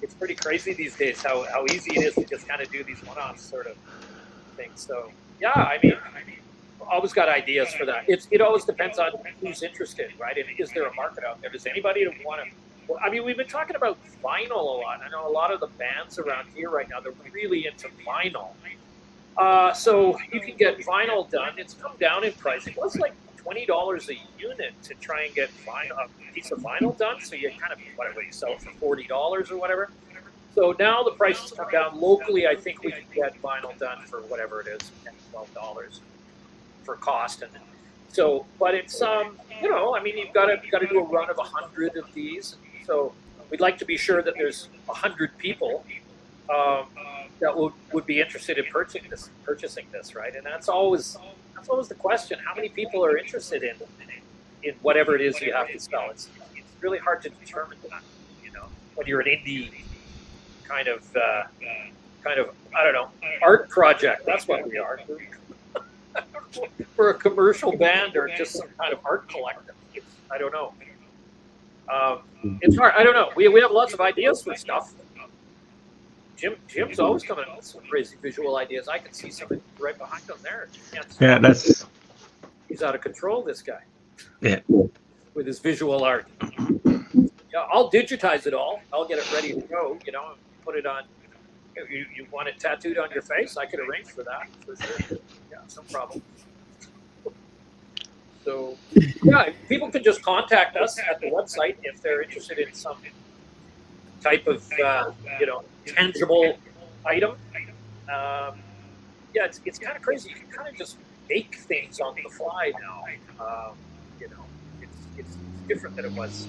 it's pretty crazy these days how easy it is to just kind of do these one-off sort of things. So yeah, I mean, always got ideas for that. It always depends on who's interested, right? And is there a market out there? Does anybody want to? Well, I mean, we've been talking about vinyl a lot. I know a lot of the bands around here right now, they're really into vinyl. So you can get vinyl done. It's come down in price. It was like $20 a unit to try and get a piece of vinyl done. So you kind of, whatever, you sell it for $40 or whatever. So now the price has come down. Locally, I think we can get vinyl done for whatever it is, $10, $12 for cost. And so, but it's, you know, I mean, you've got to do a run of 100 of these. So we'd like to be sure that there's 100 people that would be interested in purchasing this, right? And that's always the question: how many people are interested in whatever it is you have to sell? It's really hard to determine that, you know, when you're an indie kind of I don't know, art project. That's what we are. We're a commercial band or just some kind of art collective. I don't know. It's hard. I don't know. We have lots of ideas for stuff. Jim's always coming up with some crazy visual ideas. I can see something right behind him there. Yeah, He's out of control, this guy. Yeah. With his visual art. Yeah, I'll digitize it all. I'll get it ready to go, you know, and put it on. You want it tattooed on your face? I could arrange for that, for sure. Yeah, no problem. So, yeah, people can just contact us at the website if they're interested in some type of, you know, tangible item. Yeah, it's kind of crazy. You can kind of just make things on the fly now. You know, it's different than it was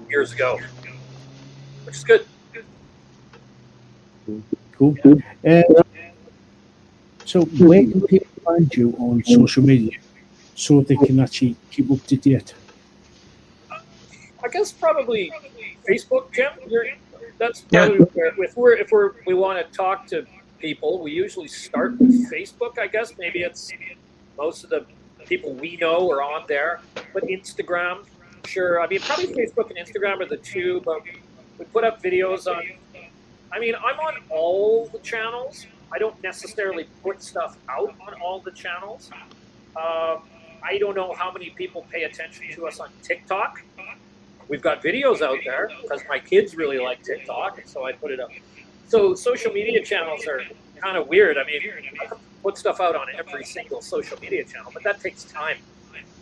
years ago, which is good. Cool. So where can people find you on social media so they can actually keep up to date? I guess probably Facebook, Jim. That's probably if we want to talk to people, we usually start with Facebook. I guess maybe it's most of the people we know are on there, but Instagram, sure. I mean, probably Facebook and Instagram are the two, but we put up videos on. I mean, I'm on all the channels. I don't necessarily put stuff out on all the channels. I don't know how many people pay attention to us on TikTok. We've got videos out there because my kids really like TikTok, and so I put it up. So social media channels are kind of weird. I mean, I can put stuff out on every single social media channel, but that takes time.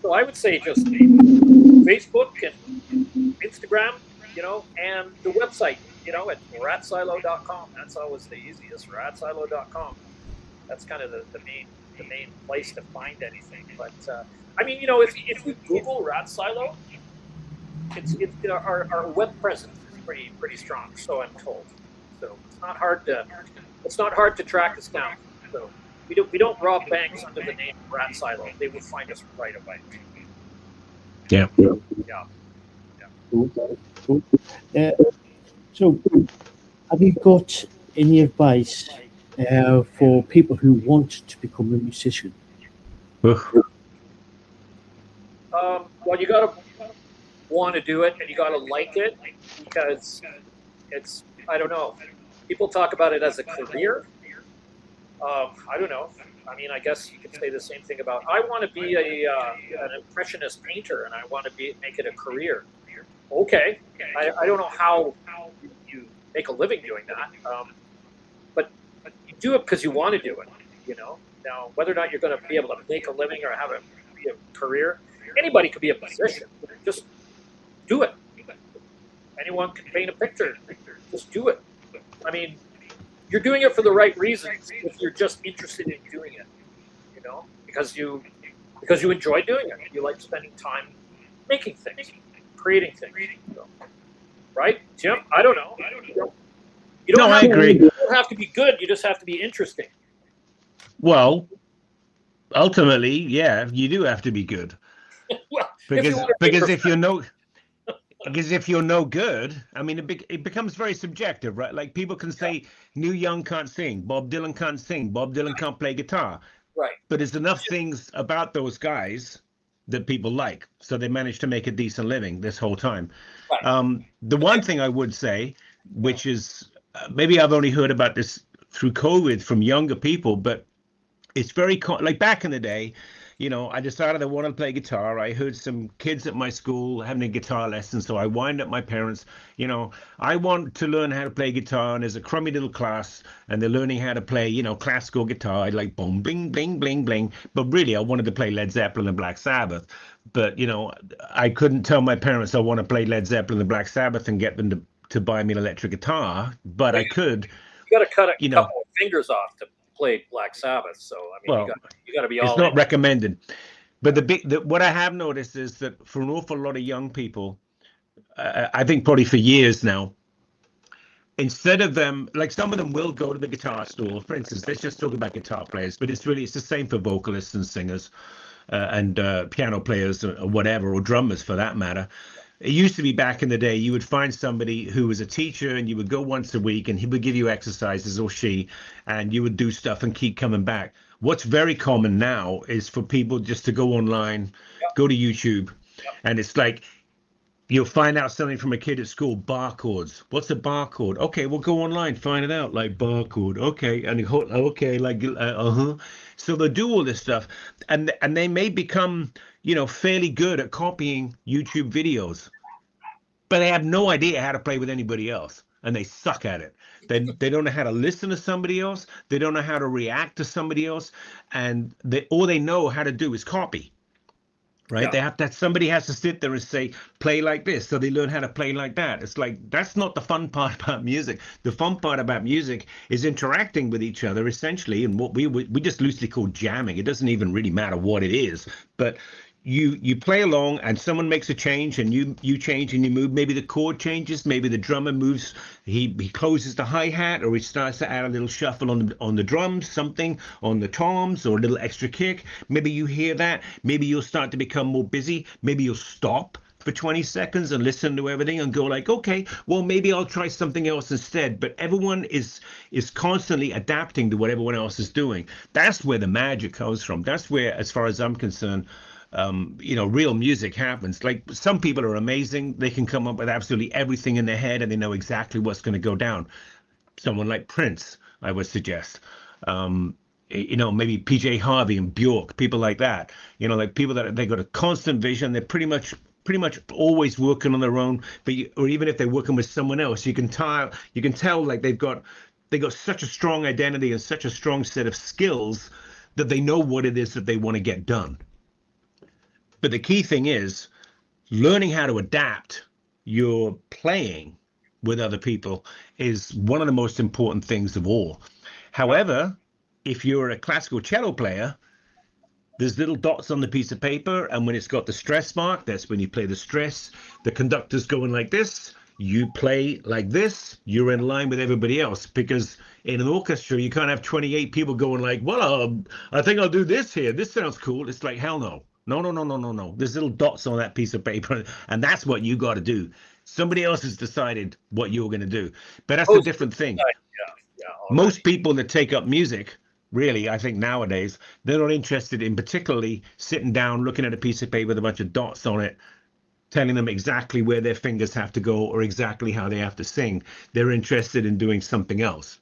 So I would say just Facebook and Instagram, you know, and the website, you know, at ratsilo.com. That's always the easiest, ratsilo.com. That's kind of the main place to find anything. But I mean, you know, if you Google Rat Silo, it's our web presence is pretty strong, so I'm told. So it's not hard to track us down. So we don't rob banks under the name Rat Silo. They will find us right away. Yeah. Cool. So have you got any advice for people who want to become a musician? Well, you got to want to do it, and you got to like it, because it's, I don't know, people talk about it as a career. I don't know. I mean, I guess you could say the same thing about, I want to be an impressionist painter, and I want to make it a career. Okay. I don't know how you make a living doing that, but you do it because you want to do it, you know. Now, whether or not you're going to be able to make a living or have a career, anybody could be a musician. Just do it. Anyone can paint a picture. Just do it. I mean, you're doing it for the right reasons if you're just interested in doing it, you know, because you enjoy doing it. You like spending time making things, creating things. So, right, Jim? I don't know. You don't I agree. You don't have to be good. You just have to be interesting. Well, ultimately, yeah, you do have to be good. Well, because if you're no good, I mean, it becomes very subjective, right? Like people can say Neil Young can't sing, Bob Dylan can't sing, Bob Dylan can't play guitar. Right. But there's enough things about those guys that people like, so they managed to make a decent living this whole time. Right. The one thing I would say, which is maybe I've only heard about this through COVID from younger people, but it's very like back in the day, you know, I decided I wanted to play guitar. I heard some kids at my school having a guitar lesson, so I wind up my parents, you know, I want to learn how to play guitar, and there's a crummy little class, and they're learning how to play, you know, classical guitar. I like boom, bling, bling, bling, bling. But really, I wanted to play Led Zeppelin and Black Sabbath. But, you know, I couldn't tell my parents I want to play Led Zeppelin and Black Sabbath and get them to buy me an electric guitar. But I could. You got to cut a you know, couple of fingers off to play Black Sabbath. So I mean, well, you got to be all. It's not in. recommended. But what I have noticed is that for an awful lot of young people, I think probably for years now, instead of them, like some of them will go to the guitar store. For instance, let's just talk about guitar players, but it's the same for vocalists and singers and piano players or whatever, or drummers for that matter. It used to be back in the day, you would find somebody who was a teacher and you would go once a week and he would give you exercises, or she, and you would do stuff and keep coming back. What's very common now is for people just to go online, go to YouTube, and it's like you'll find out something from a kid at school, barcodes. What's a barcode? Okay, we'll go online, find it out, like barcode. Okay, and okay, like So they'll do all this stuff, and they may become, you know, fairly good at copying YouTube videos, but they have no idea how to play with anybody else, and they suck at it. They don't know how to listen to somebody else. They don't know how to react to somebody else, and all they know how to do is copy. Right? Yeah. They have that somebody has to sit there and say, play like this. So they learn how to play like that. It's like, that's not the fun part about music. The fun part about music is interacting with each other, essentially, and what we just loosely call jamming. It doesn't even really matter what it is, but you play along and someone makes a change and you change and you move. Maybe the chord changes, maybe the drummer moves, he closes the hi-hat, or he starts to add a little shuffle on the drums, something on the toms, or a little extra kick. Maybe you hear that, maybe you'll start to become more busy, maybe you'll stop for 20 seconds and listen to everything and go like, okay, well, maybe I'll try something else instead. But everyone is constantly adapting to what everyone else is doing. That's where the magic comes from. That's where, as far as I'm concerned, you know, real music happens. Like, some people are amazing. They can come up with absolutely everything in their head and they know exactly what's going to go down. Someone like Prince, I would suggest. You know, maybe PJ Harvey and Bjork, people like that. You know, like people that they got a constant vision. They're pretty much always working on their own. But or even if they're working with someone else, you can tell like they got such a strong identity and such a strong set of skills that they know what it is that they want to get done. But the key thing is learning how to adapt your playing with other people is one of the most important things of all. However, if you're a classical cello player, there's little dots on the piece of paper, and when it's got the stress mark, that's when you play the stress. The conductor's going like this, you play like this, you're in line with everybody else, because in an orchestra, you can't have 28 people going like, well, I think I'll do this here. This sounds cool. It's like, hell no. No. There's little dots on that piece of paper, and that's what you got to do. Somebody else has decided what you're going to do, but that's a different thing. Yeah. Most people that take up music, really, I think nowadays, they're not interested in particularly sitting down, looking at a piece of paper with a bunch of dots on it, telling them exactly where their fingers have to go or exactly how they have to sing. They're interested in doing something else.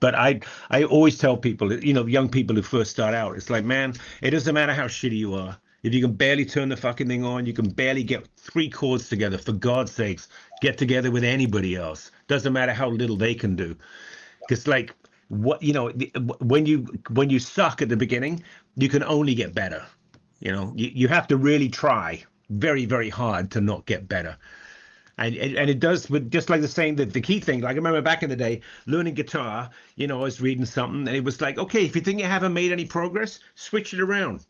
But I always tell people, you know, young people who first start out, it's like, man, it doesn't matter how shitty you are. If you can barely turn the fucking thing on, you can barely get 3 chords together, for God's sakes, get together with anybody else. Doesn't matter how little they can do. Because, like, what, you know, when you suck at the beginning, you can only get better. You know, you have to really try very, very hard to not get better. And it does, with just like the saying, that the key thing, like I remember back in the day, learning guitar, you know, I was reading something and it was like, okay, if you think you haven't made any progress, switch it around.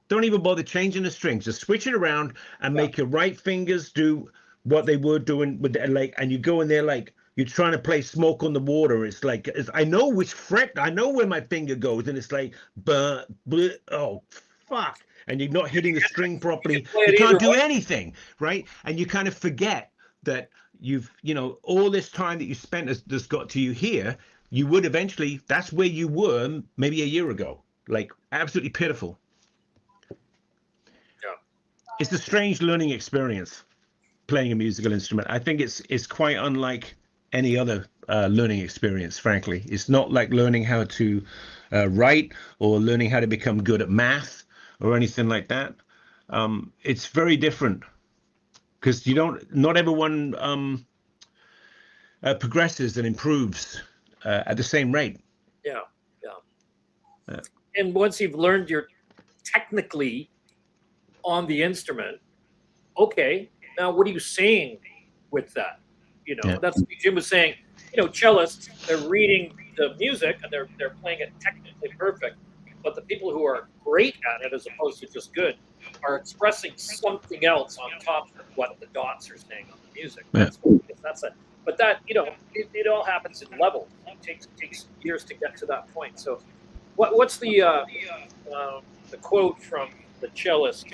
Don't even bother changing the strings. Just switch it around and make your right fingers do what they were doing with the, like, and you go in there like you're trying to play Smoke on the Water. It's like, I know which fret, I know where my finger goes, and it's like, oh, fuck. And you're not hitting the string properly. You can't do anything, right? And you kind of forget that you know, all this time that you spent has got to you here, you would eventually, that's where you were maybe a year ago. Like, absolutely pitiful. Yeah. It's a strange learning experience, playing a musical instrument. I think it's quite unlike any other learning experience, frankly. It's not like learning how to write or learning how to become good at math or anything like that. It's very different because not everyone progresses and improves at the same rate. Yeah. And once you've learned you're technically on the instrument, okay, now what are you saying with that? That's what Jim was saying. Cellists, they're reading the music and they're playing it technically perfect, but the people who are great at it, as opposed to just good, are expressing something else on top of what the dots are saying on the music. Yeah. But that it all happens in levels. It takes years to get to that point. So, what's the quote from the cellist?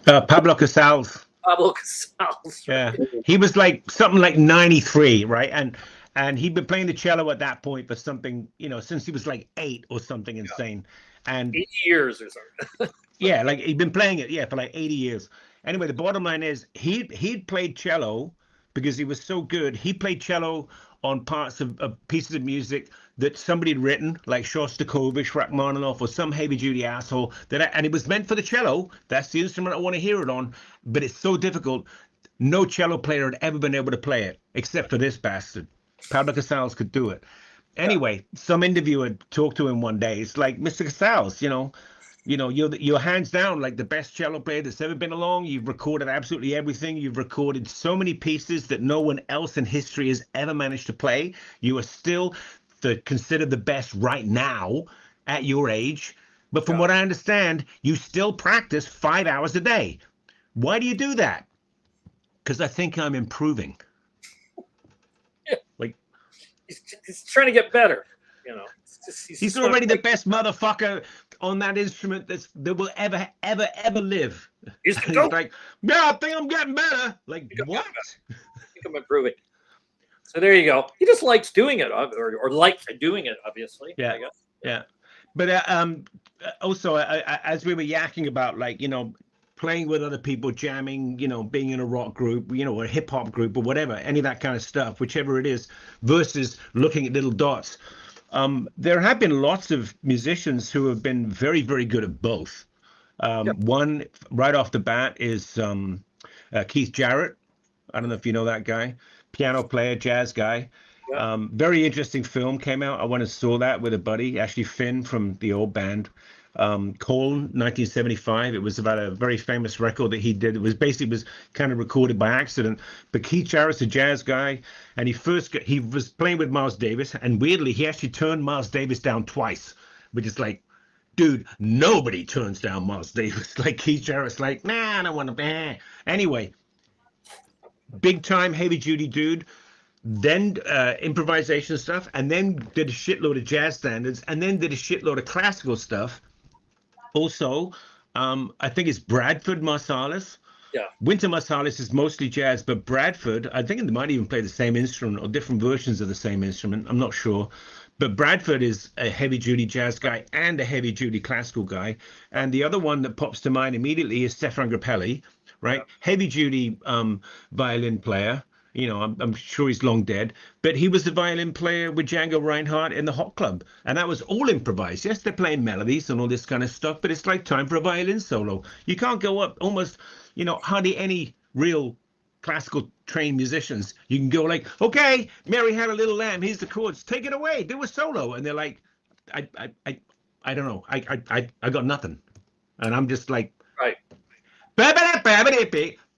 Pablo Casals. Pablo Casals. Yeah, he was like something like 93, right? And he'd been playing the cello at that point for something, since he was like 8 or something insane. And 80 years or something. Yeah, like he'd been playing it, for like 80 years. Anyway, the bottom line is he'd played cello because he was so good. He played cello on parts of pieces of music that somebody had written, like Shostakovich, Rachmaninoff, or some heavy-duty asshole. And it was meant for the cello. That's the instrument I want to hear it on. But it's so difficult. No cello player had ever been able to play it, except for this bastard. Pablo Casals could do it. Anyway, some interviewer talked to him one day. It's like, Mr. Casals, you're hands down like the best cello player that's ever been along. You've recorded absolutely everything. You've recorded so many pieces that no one else in history has ever managed to play. You are still considered the best right now at your age. But from what I understand, you still practice 5 hours a day. Why do you do that? Because I think I'm improving. Yeah. Like he's trying to get better. He's already the best motherfucker on that instrument that will ever live. He's like, yeah, I think I'm getting better. Like, what? I think I'm improving. So there you go. He just likes doing it, or likes doing it, obviously. Yeah, I guess. Yeah. But also, as we were yakking about, like, playing with other people, jamming, being in a rock group, or a hip hop group or whatever, any of that kind of stuff, whichever it is, versus looking at little dots. There have been lots of musicians who have been very, very good at both. One right off the bat is Keith Jarrett. I don't know if you know that guy. Piano player, jazz guy. Yeah. Very interesting film came out. I went and saw that with a buddy, actually Finn from the old band. Colne, 1975. It was about a very famous record that he did. It was kind of recorded by accident. But Keith Jarrett's a jazz guy, and he was playing with Miles Davis, and weirdly he actually turned Miles Davis down twice, which is like, dude, nobody turns down Miles Davis. Like Keith Jarrett's like, nah, I don't want to. Anyway, big time heavy duty dude. Then improvisation stuff, and then did a shitload of jazz standards, and then did a shitload of classical stuff. Also, I think it's Bradford Marsalis. Yeah. Wynton Marsalis is mostly jazz, but Bradford, I think they might even play the same instrument or different versions of the same instrument. I'm not sure. But Bradford is a heavy-duty jazz guy and a heavy-duty classical guy. And the other one that pops to mind immediately is Stefan Grappelli, right? Yeah. Heavy-duty violin player. I'm sure he's long dead, but he was the violin player with Django Reinhardt in the Hot Club, and that was all improvised. Yes, they're playing melodies and all this kind of stuff, but it's like time for a violin solo. You can't go up almost, hardly any real classical trained musicians. You can go like, okay, Mary Had a Little Lamb, here's the chords, take it away, do a solo, and they're like, I don't know, I got nothing, and I'm just like, right.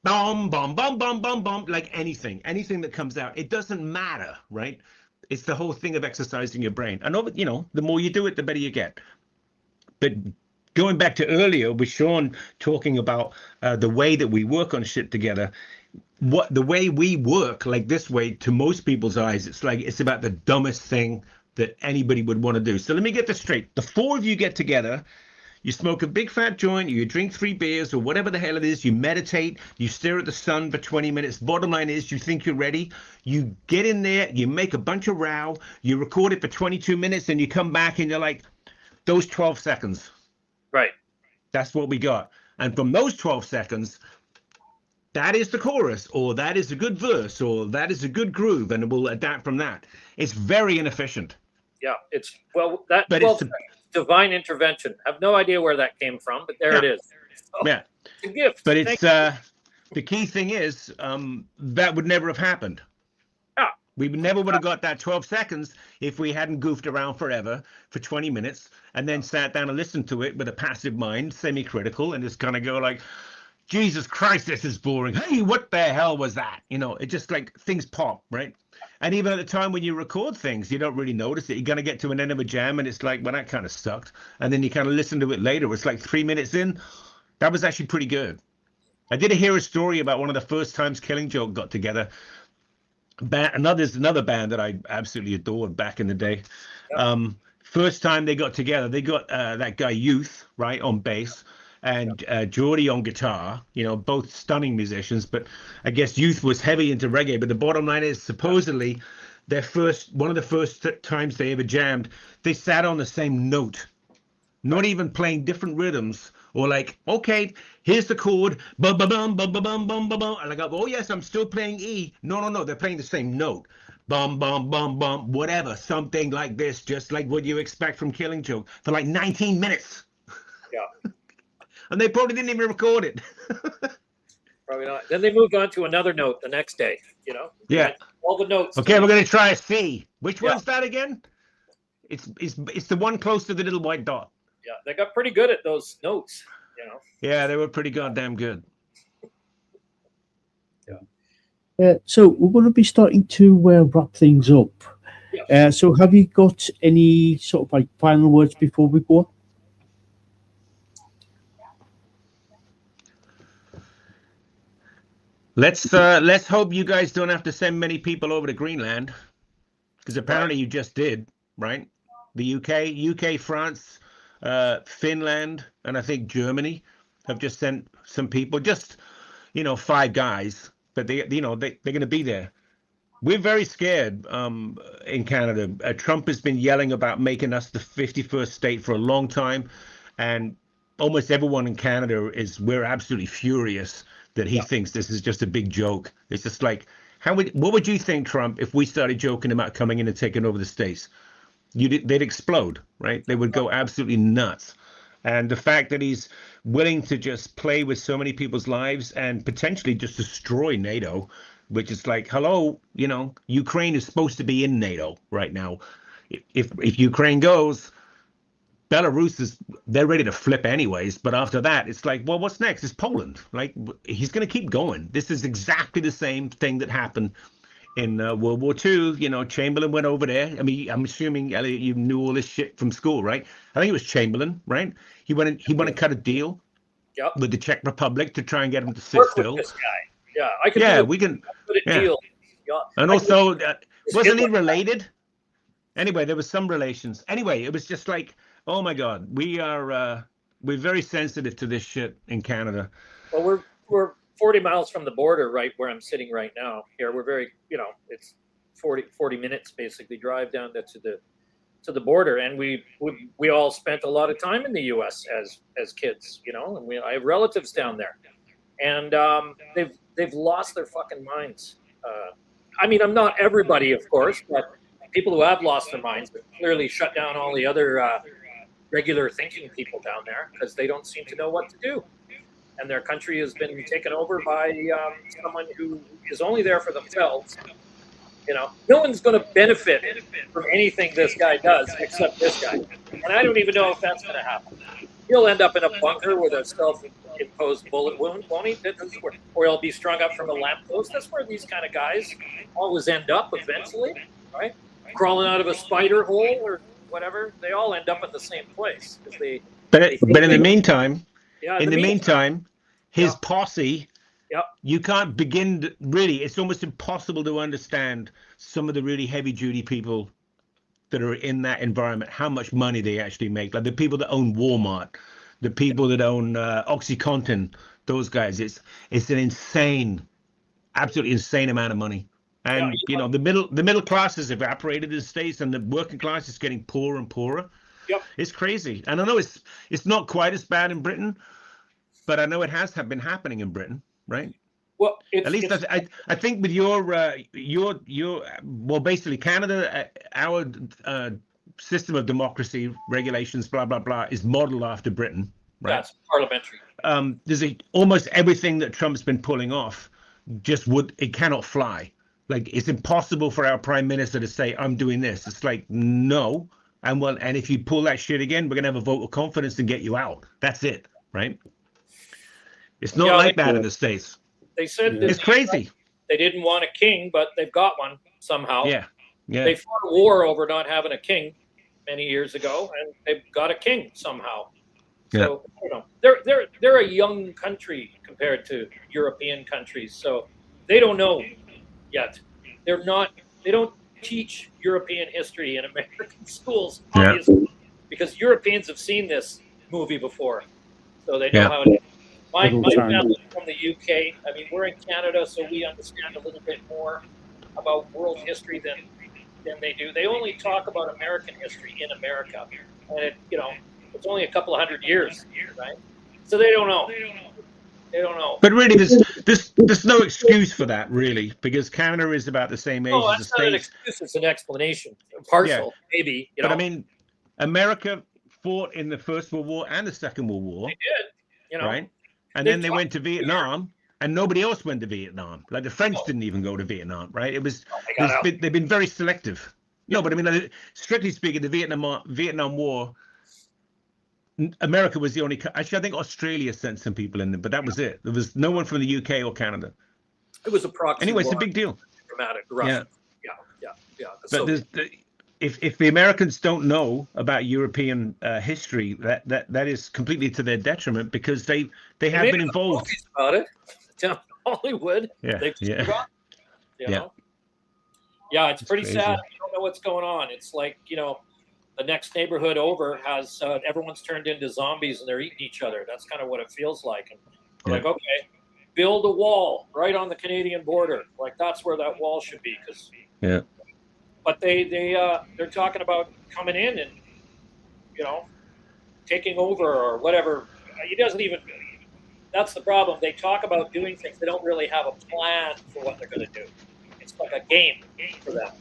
Bum, bum, bum, bum, bum, bum, like anything that comes out. It doesn't matter, right? It's the whole thing of exercising your brain. I know, but the more you do it, the better you get. But going back to earlier with Sean talking about the way that we work on shit together, the way we work like this way, to most people's eyes, it's about the dumbest thing that anybody would want to do. So let me get this straight. The four of you get together. You smoke a big fat joint, you drink 3 beers or whatever the hell it is, you meditate, you stare at the sun for 20 minutes. Bottom line is you think you're ready. You get in there, you make a bunch of row, you record it for 22 minutes, and you come back and you're like, those 12 seconds. Right. That's what we got. And from those 12 seconds, that is the chorus, or that is a good verse, or that is a good groove, and we'll adapt from that. It's very inefficient. Yeah, it's that But 12 it's divine intervention. I have no idea where that came from, but there it is. So, yeah, it's a gift. but it's the key thing is that would never have happened. Yeah. We never would have got that 12 seconds if we hadn't goofed around forever for 20 minutes and then sat down and listened to it with a passive mind, semi-critical, and just kind of go like, Jesus Christ, this is boring. Hey, what the hell was that? You know, it just like things pop, right? And even at the time when you record things, you don't really notice it. You're going to get to an end of a jam and it's like, well, that kind of sucked. And then you kind of listen to it later. It's like 3 minutes in. That was actually pretty good. I did hear a story about one of the first times Killing Joke got together. Another band that I absolutely adored back in the day. First time they got together, they got that guy Youth, right, on bass, and Geordie on guitar, you know, both stunning musicians. But I guess Youth was heavy into reggae. But the bottom line is, supposedly, one of the first times they ever jammed, they sat on the same note, not even playing different rhythms. Or like, okay, here's the chord, bum bum bum bum bum bum bum bum, and I go, oh yes, I'm still playing E. No, they're playing the same note, bum bum bum bum, whatever, something like this, just like what you expect from Killing Joke for like 19 minutes. Yeah, and they probably didn't even record it. probably not. Then they moved on to another note the next day. You know. Yeah. All the notes. Okay, we're gonna try a C. Which one's that again? It's the one close to the little white dot. Yeah, they got pretty good at those notes, you know. Yeah, they were pretty goddamn good. Yeah. So we're going to be starting to wrap things up. Yeah. So have you got any sort of like final words before we go? Let's hope you guys don't have to send many people over to Greenland, because apparently you just did, right? The UK, France, Finland, and I think Germany have just sent some people, just 5 guys, but they're going to be there. We're very scared in Canada. Trump has been yelling about making us the 51st state for a long time, and almost everyone in Canada we're absolutely furious that he thinks this is just a big joke. It's just like, what would you think, Trump, if we started joking about coming in and taking over the states? They'd explode, right? They would go absolutely nuts. And the fact that he's willing to just play with so many people's lives and potentially just destroy NATO, which is like, hello, Ukraine is supposed to be in NATO right now. If Ukraine goes, Belarus they're ready to flip anyways. But after that, it's like, well, what's next? It's Poland. Like, he's going to keep going. This is exactly the same thing that happened in World War II. Chamberlain went over there. I mean, I'm assuming, Elliot, you knew all this shit from school, right? I think it was Chamberlain, right? He went and cut a deal with the Czech Republic to try and get him to sit still. With this guy. Yeah, I could. Yeah, we can. Deal. Yeah. And also, wasn't he related? Anyway, there was some relations. Anyway, it was just like, oh my God, we're very sensitive to this shit in Canada. Well, we're 40 miles from the border, right where I'm sitting right now. Here, we're very, it's 40 minutes basically drive down to the border, and we all spent a lot of time in the U.S. as kids, and I have relatives down there, and they've lost their fucking minds. I mean, I'm not everybody, of course, but people who have lost their minds have clearly shut down all the other regular thinking people down there because they don't seem to know what to do. And their country has been taken over by someone who is only there for themselves. No one's going to benefit from anything this guy does except this guy. And I don't even know if that's going to happen. He'll end up in a bunker with a self-imposed bullet wound, won't he? Or he'll be strung up from a lamppost. That's where these kind of guys always end up eventually, right? Crawling out of a spider hole or whatever. They all end up at the same place. But in the meantime... Yeah, in the meantime, his posse, you can't begin to really, it's almost impossible to understand some of the really heavy duty people that are in that environment, how much money they actually make. Like the people that own Walmart, the people that own OxyContin, those guys, it's an insane, absolutely insane amount of money. And, the middle class has evaporated in the States and the working class is getting poorer and poorer. Yep. It's crazy. And I know it's not quite as bad in Britain, but I know it has been happening in Britain, right? Well, it's, At least it's, I think with your well, basically Canada, our system of democracy, regulations, blah blah blah, is modeled after Britain, right? it's parliamentary. There's almost everything that Trump's been pulling off it cannot fly. Like, it's impossible for our prime minister to say, I'm doing this. It's like, no. And if you pull that shit again, we're gonna have a vote of confidence and get you out. That's it, right? It's not like that in the States. They said It's crazy. they didn't want a king, but they've got one somehow. Yeah. They fought a war over not having a king many years ago, and they've got a king somehow. So they're a young country compared to European countries, so they don't know yet. They don't teach European history in American schools, obviously, because Europeans have seen this movie before, so they know how it is. My family's from the UK. I mean, we're in Canada, so we understand a little bit more about world history than they do. They only talk about American history in America, and it's only a couple of 100 years, right? So they don't know. They don't know. But really, there's no excuse for that, really, because Canada is about the same age as the States. That's not an excuse. It's an explanation. Partial, maybe. But I mean, America fought in the First World War and the Second World War. They did, right? And then they went to Vietnam, and nobody else went to Vietnam. Like the French didn't even go to Vietnam, right? It was they've been very selective. No, but I mean, strictly speaking, the Vietnam War, America was the only. Actually, I think Australia sent some people in there, but that was it. There was no one from the UK or Canada. It was a proxy. Anyway, it's a big deal. Dramatic. Russia. Yeah. But if the Americans don't know about European history, that is completely to their detriment, because they have been involved. About it, down Hollywood. Yeah. Yeah, it's pretty sad. You don't know what's going on. It's like, the next neighborhood over has everyone's turned into zombies and they're eating each other. That's kind of what it feels like. And we're like, okay, build a wall right on the Canadian border. Like, that's where that wall should be. But they're talking about coming in and taking over or whatever. He doesn't even. That's the problem. They talk about doing things. They don't really have a plan for what they're going to do. It's like a game for them,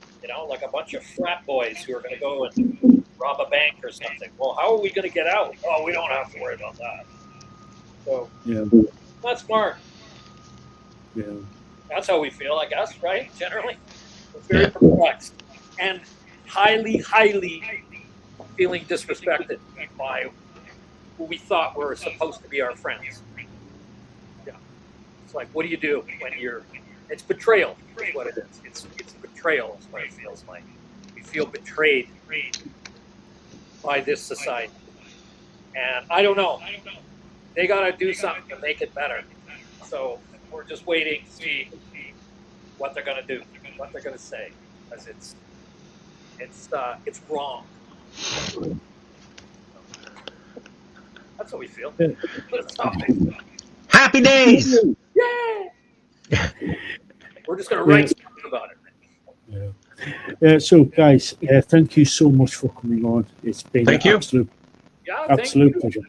like a bunch of frat boys who are going to go and rob a bank or something. Well, how are we going to get out? Oh, we don't have to worry about that. So, not smart. Yeah. That's how we feel, I guess, right? Generally, we're very perplexed and highly feeling disrespected by who we thought were supposed to be our friends. Yeah. It's like, what do you do when it's betrayal is what it is. It's betrayal is what it feels like. We feel betrayed by this society. And I don't know. They got to do something to make it better. So we're just waiting to see what they're going to do, what they're going to say, because it's wrong. That's what we feel. Happy days! Yeah! We're just going to write something about it. So, guys, thank you so much for coming on. It's been an absolute pleasure.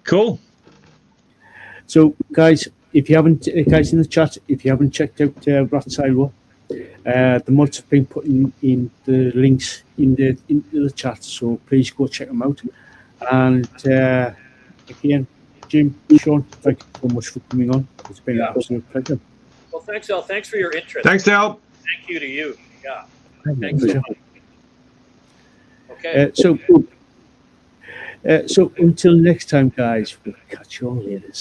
Cool. So, guys, if you haven't, guys in the chat, if you haven't checked out Ratsilo, the mods have been putting in the links into the chat, so please go check them out. And again, Jim, Sean, thank you so much for coming on. It's been an absolute pleasure. Well, thanks, Al. Thanks for your interest. Thanks, Al. Thank you to you. Yeah. Thanks. Okay. So until next time, guys, we'll catch you all later.